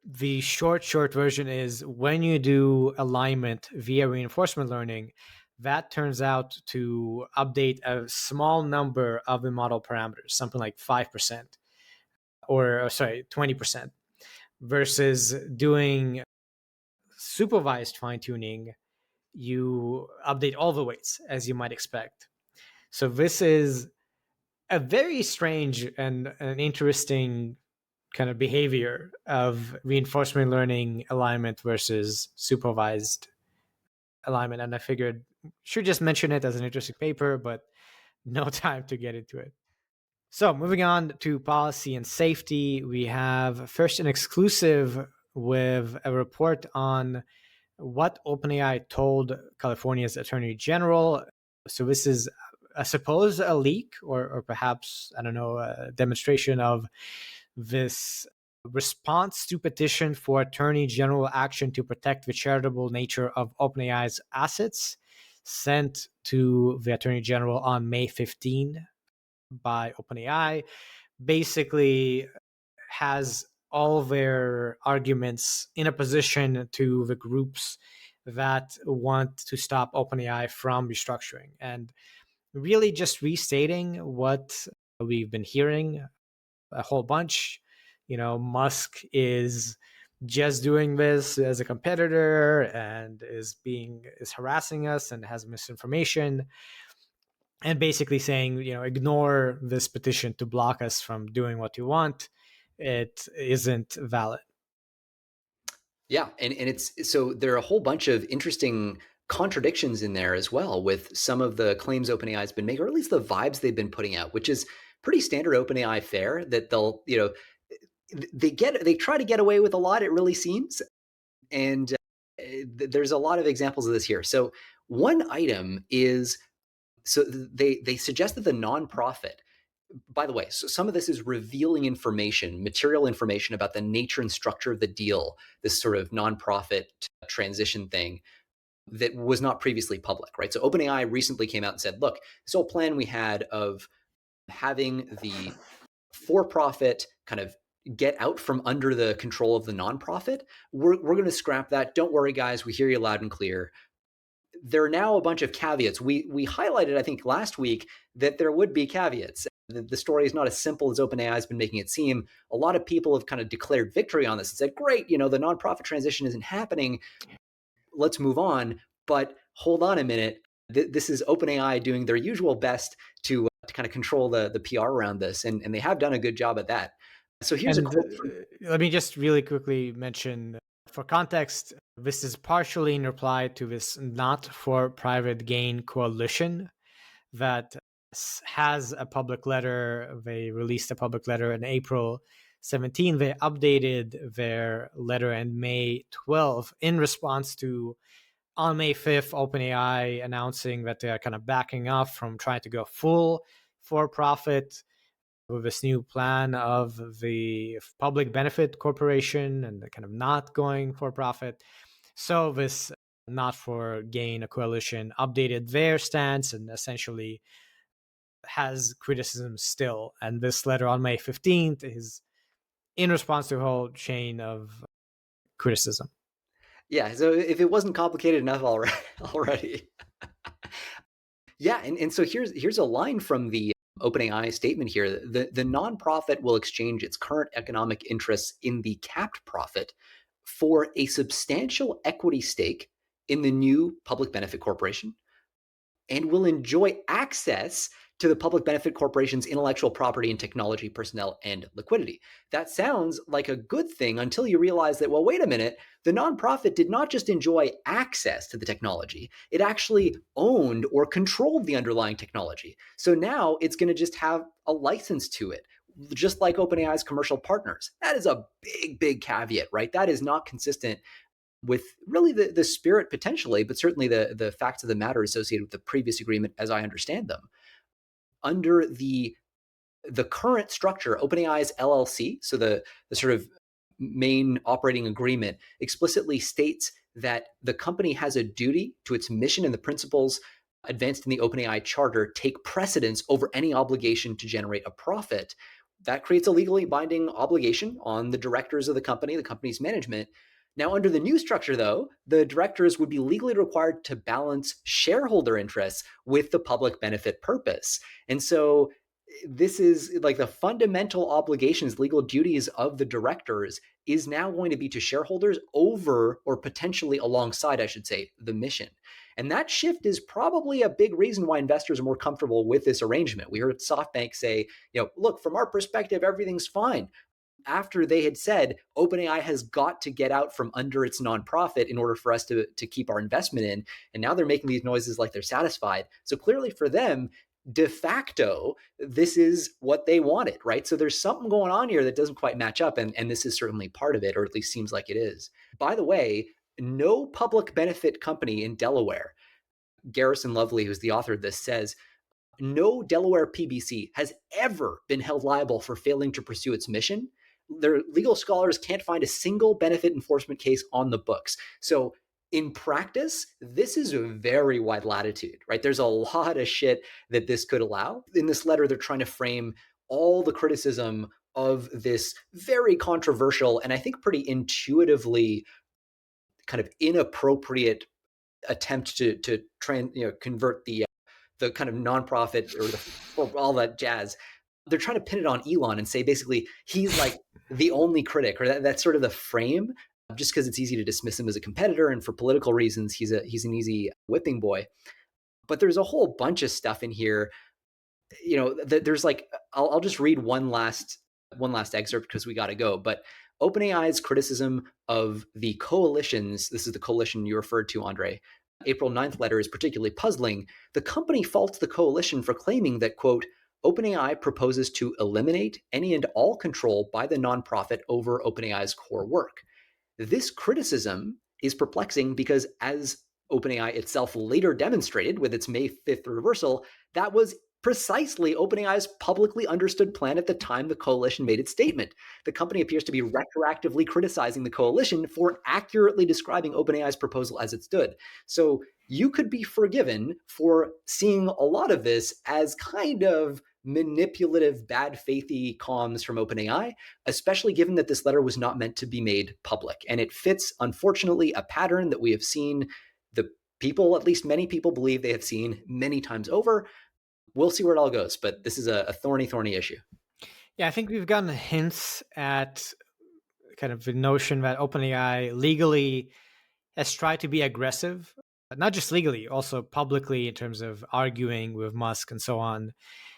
Speaker 1: The short version is, when you do alignment via reinforcement learning, that turns out to update a small number of the model parameters, something like 5%, or sorry, 20%, versus doing supervised fine-tuning, you update all the weights, as you might expect. So this is a very strange and an interesting kind of behavior of reinforcement learning alignment versus supervised alignment. And I figured should just mention it as an interesting paper, but no time to get into it. So moving on to policy and safety, we have first an exclusive with a report on what OpenAI told California's Attorney General. So this is, I suppose, a leak, or perhaps, I don't know, a demonstration of this response to petition for Attorney General action to protect the charitable nature of OpenAI's assets, sent to the Attorney General on May 15 by OpenAI. Basically has all their arguments in opposition to the groups that want to stop OpenAI from restructuring, and really just restating what we've been hearing a whole bunch. Musk is just doing this as a competitor and is harassing us and has misinformation, and basically saying, ignore this petition to block us from doing what you want. It isn't valid.
Speaker 2: Yeah, and it's so there are a whole bunch of interesting contradictions in there as well with some of the claims OpenAI has been making, or at least the vibes they've been putting out, which is pretty standard OpenAI fare, that they'll, they try to get away with a lot, it really seems. And there's a lot of examples of this here. So one item is, so they suggest that the nonprofit, by the way, so some of this is revealing information, material information about the nature and structure of the deal, this sort of nonprofit transition thing that was not previously public, right? So OpenAI recently came out and said, look, this whole plan we had of having the for-profit kind of get out from under the control of the nonprofit, we're going to scrap that. Don't worry, guys. We hear you loud and clear. There are now a bunch of caveats. We highlighted, I think, last week that there would be caveats. The story is not as simple as OpenAI has been making it seem. A lot of people have kind of declared victory on this and said, great, the nonprofit transition isn't happening. Let's move on. But hold on a minute. This is OpenAI doing their usual best to kind of control the PR around this. And they have done a good job at that. So here's a quote from...
Speaker 1: Let me just really quickly mention, for context, this is partially in reply to this not for private gain coalition that has a public letter. They released a public letter in April 17. They updated their letter in May 12 in response to, on May 5th, OpenAI announcing that they are kind of backing off from trying to go full for profit. with this new plan of the public benefit corporation and the kind of not going for profit. So this not for gain coalition updated their stance and essentially has criticism still. And this letter on May 15th is in response to a whole chain of criticism.
Speaker 2: Yeah, so if it wasn't complicated enough already. Yeah, and so here's a line from the OpenAI statement here. The nonprofit will exchange its current economic interests in the capped profit for a substantial equity stake in the new public benefit corporation, and will enjoy access to the public benefit corporation's intellectual property and technology, personnel, and liquidity. That sounds like a good thing until you realize that, well, wait a minute, the nonprofit did not just enjoy access to the technology, it actually owned or controlled the underlying technology. So now it's going to just have a license to it, just like OpenAI's commercial partners. That is a big, big caveat, right? That is not consistent with really the spirit potentially, but certainly the facts of the matter associated with the previous agreement as I understand them. Under the current structure, OpenAI's LLC, so the sort of main operating agreement, explicitly states that the company has a duty to its mission, and the principles advanced in the OpenAI charter take precedence over any obligation to generate a profit. That creates a legally binding obligation on the directors of the company's management. Now, under the new structure, though, the directors would be legally required to balance shareholder interests with the public benefit purpose. And so this is like the fundamental obligations, legal duties of the directors is now going to be to shareholders over, or potentially alongside, I should say, the mission. And that shift is probably a big reason why investors are more comfortable with this arrangement. We heard SoftBank say, look, from our perspective, everything's fine, after they had said OpenAI has got to get out from under its nonprofit in order for us to keep our investment in. And now they're making these noises like they're satisfied. So clearly for them, de facto, this is what they wanted, right? So there's something going on here that doesn't quite match up. And this is certainly part of it, or at least seems like it is. By the way, no public benefit company in Delaware, Garrison Lovely, who's the author of this, says, no Delaware PBC has ever been held liable for failing to pursue its mission. Their legal scholars can't find a single benefit enforcement case on the books. So in practice, this is a very wide latitude, right? There's a lot of shit that this could allow. In this letter, they're trying to frame all the criticism of this very controversial and I think pretty intuitively kind of inappropriate attempt to convert the kind of nonprofit or all that jazz. They're trying to pin it on Elon and say basically he's like the only critic, or that's sort of the frame, just because it's easy to dismiss him as a competitor, and for political reasons he's an easy whipping boy. But there's a whole bunch of stuff in here. There's like I'll just read one last excerpt because we got to go. But OpenAI's criticism of the coalitions, this is the coalition you referred to, Andrey, April 9th letter is particularly puzzling. The company faults the coalition for claiming that, quote, OpenAI proposes to eliminate any and all control by the nonprofit over OpenAI's core work. This criticism is perplexing because, as OpenAI itself later demonstrated with its May 5th reversal, that was precisely OpenAI's publicly understood plan at the time the coalition made its statement. The company appears to be retroactively criticizing the coalition for accurately describing OpenAI's proposal as it stood. So you could be forgiven for seeing a lot of this as kind of manipulative, bad faithy comms from OpenAI, especially given that this letter was not meant to be made public. And it fits, unfortunately, a pattern that we have seen the people, at least many people, believe they have seen many times over. We'll see where it all goes, but this is a thorny, thorny issue.
Speaker 1: Yeah, I think we've gotten hints at kind of the notion that OpenAI legally has tried to be aggressive, not just legally, also publicly in terms of arguing with Musk and so on.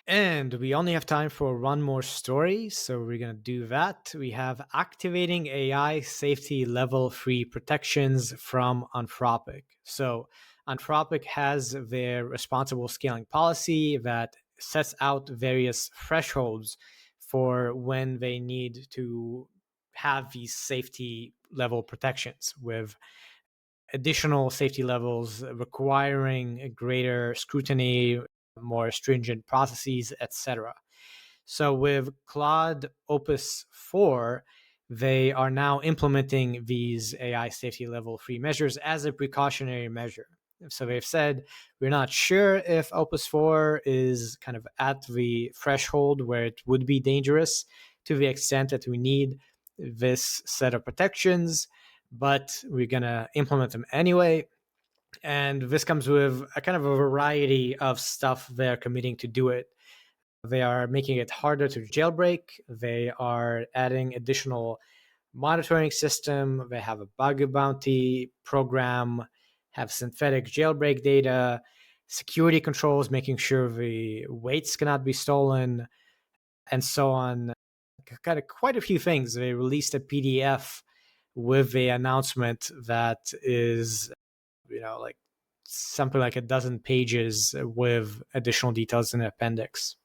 Speaker 1: And we only have time for one more story, so we're going to do that. We have activating AI safety level 3 protections from Anthropic. So Anthropic has their responsible scaling policy that sets out various thresholds for when they need to have these safety level protections, with additional safety levels requiring greater scrutiny, more stringent processes, etc. So with Claude Opus 4, they are now implementing these AI safety level 3 measures as a precautionary measure. So they've said, we're not sure if Opus 4 is kind of at the threshold where it would be dangerous to the extent that we need this set of protections, but we're going to implement them anyway. And this comes with a kind of a variety of stuff they're committing to do it. They are making it harder to jailbreak. They are adding additional monitoring system. They have a buggy bounty program, have synthetic jailbreak data, security controls, making sure the weights cannot be stolen, and so on. Kind of quite a few things. They released a PDF with the announcement that is, like something like a dozen pages with additional details in the appendix.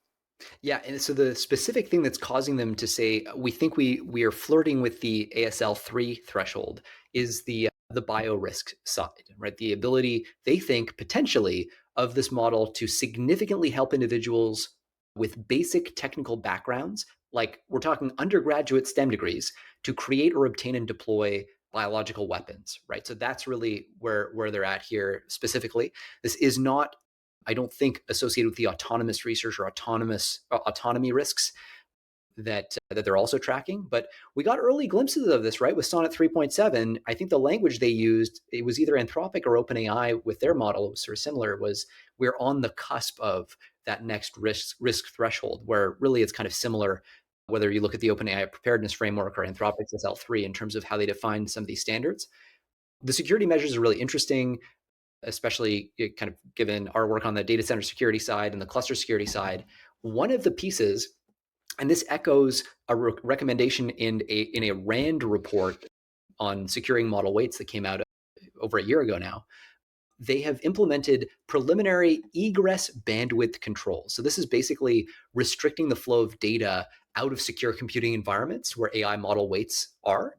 Speaker 2: Yeah, and so the specific thing that's causing them to say we think we are flirting with the ASL3 threshold is the bio risk side, right? The ability they think potentially of this model to significantly help individuals with basic technical backgrounds, like we're talking undergraduate STEM degrees, to create or obtain and deploy biological weapons, right? So that's really where they're at here specifically. This is not, I don't think, associated with the autonomous research or autonomy risks that they're also tracking. But we got early glimpses of this, right? With Sonnet 3.7, I think the language they used, it was either Anthropic or OpenAI with their model, it was sort of similar, was we're on the cusp of that next risk threshold, where really it's kind of similar, whether you look at the OpenAI preparedness framework or Anthropic's SL3 in terms of how they define some of these standards. The security measures are really interesting, especially kind of given our work on the data center security side and the cluster security side. One of the pieces, and this echoes a recommendation in a RAND report on securing model weights that came out over a year ago now. They have implemented preliminary egress bandwidth controls. So this is basically restricting the flow of data out of secure computing environments where AI model weights are.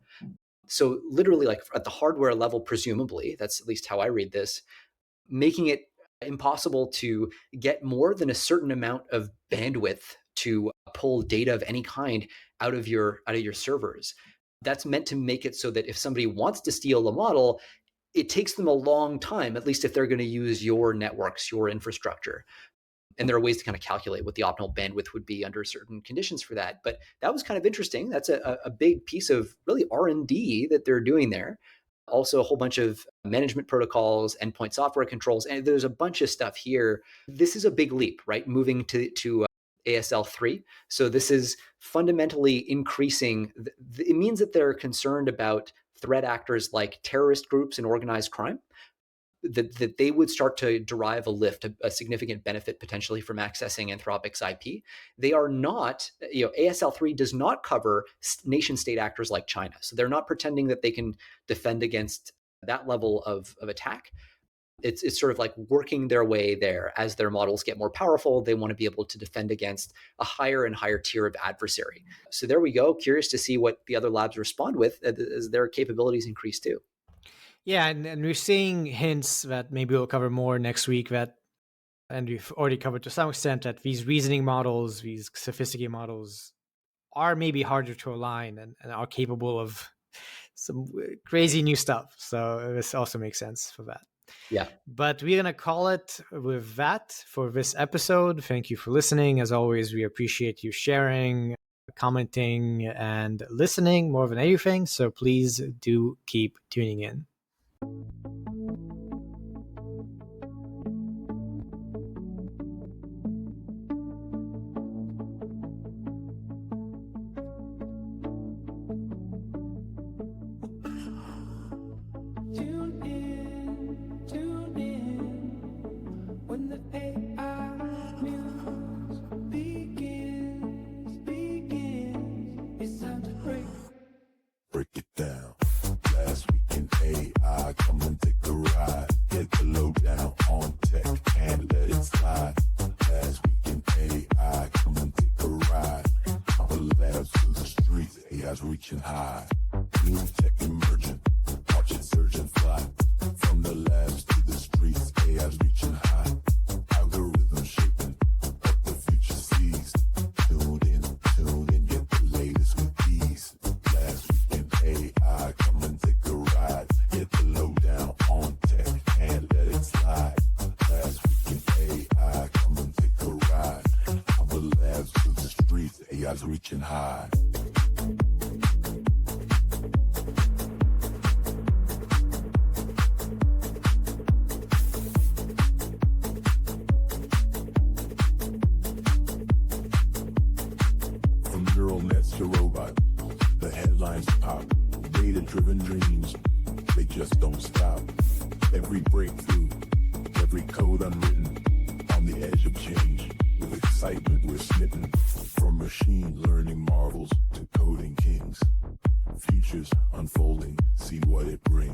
Speaker 2: So literally, like at the hardware level, presumably, that's at least how I read this, making it impossible to get more than a certain amount of bandwidth to pull data of any kind out of your servers. That's meant to make it so that if somebody wants to steal a model, it takes them a long time, at least if they're going to use your networks, your infrastructure. And there are ways to kind of calculate what the optimal bandwidth would be under certain conditions for that. But that was kind of interesting. That's a big piece of really R&D that they're doing there. Also a whole bunch of management protocols, endpoint software controls, and there's a bunch of stuff here. This is a big leap, right? Moving to ASL3. So this is fundamentally increasing. It means that they're concerned about threat actors like terrorist groups and organized crime, that they would start to derive a lift, a significant benefit potentially from accessing Anthropic's IP. They are not, ASL3 does not cover nation state actors like China. So they're not pretending that they can defend against that level of attack. It's sort of like working their way there. As their models get more powerful, they want to be able to defend against a higher and higher tier of adversary. So there we go. Curious to see what the other labs respond with as their capabilities increase too.
Speaker 1: Yeah, and we're seeing hints that maybe we'll cover more next week, and we've already covered to some extent, that these reasoning models, these sophisticated models, are maybe harder to align and are capable of some crazy new stuff. So this also makes sense for that.
Speaker 2: Yeah.
Speaker 1: But we're going to call it with that for this episode. Thank you for listening. As always, we appreciate you sharing, commenting, and listening more than anything. So please do keep tuning in.
Speaker 3: Break it down. Last week in AI, come and take a ride. Get the lowdown on tech and let it slide. Last week in AI, come and take a ride. From the labs to the streets, AI's reaching high. New tech emerging, watch it surge and fly. From the labs to the streets, AI's reaching high. Algorithms shaping what the future sees. Tuned in. limits, AI's reaching high. From neural nets to robots, the headlines pop. Data-driven dreams, they just don't stop. Every breakthrough, every code unwritten, on the edge of change. With excitement we're smitten. From machine learning marvels to coding kings. Futures unfolding, see what it brings.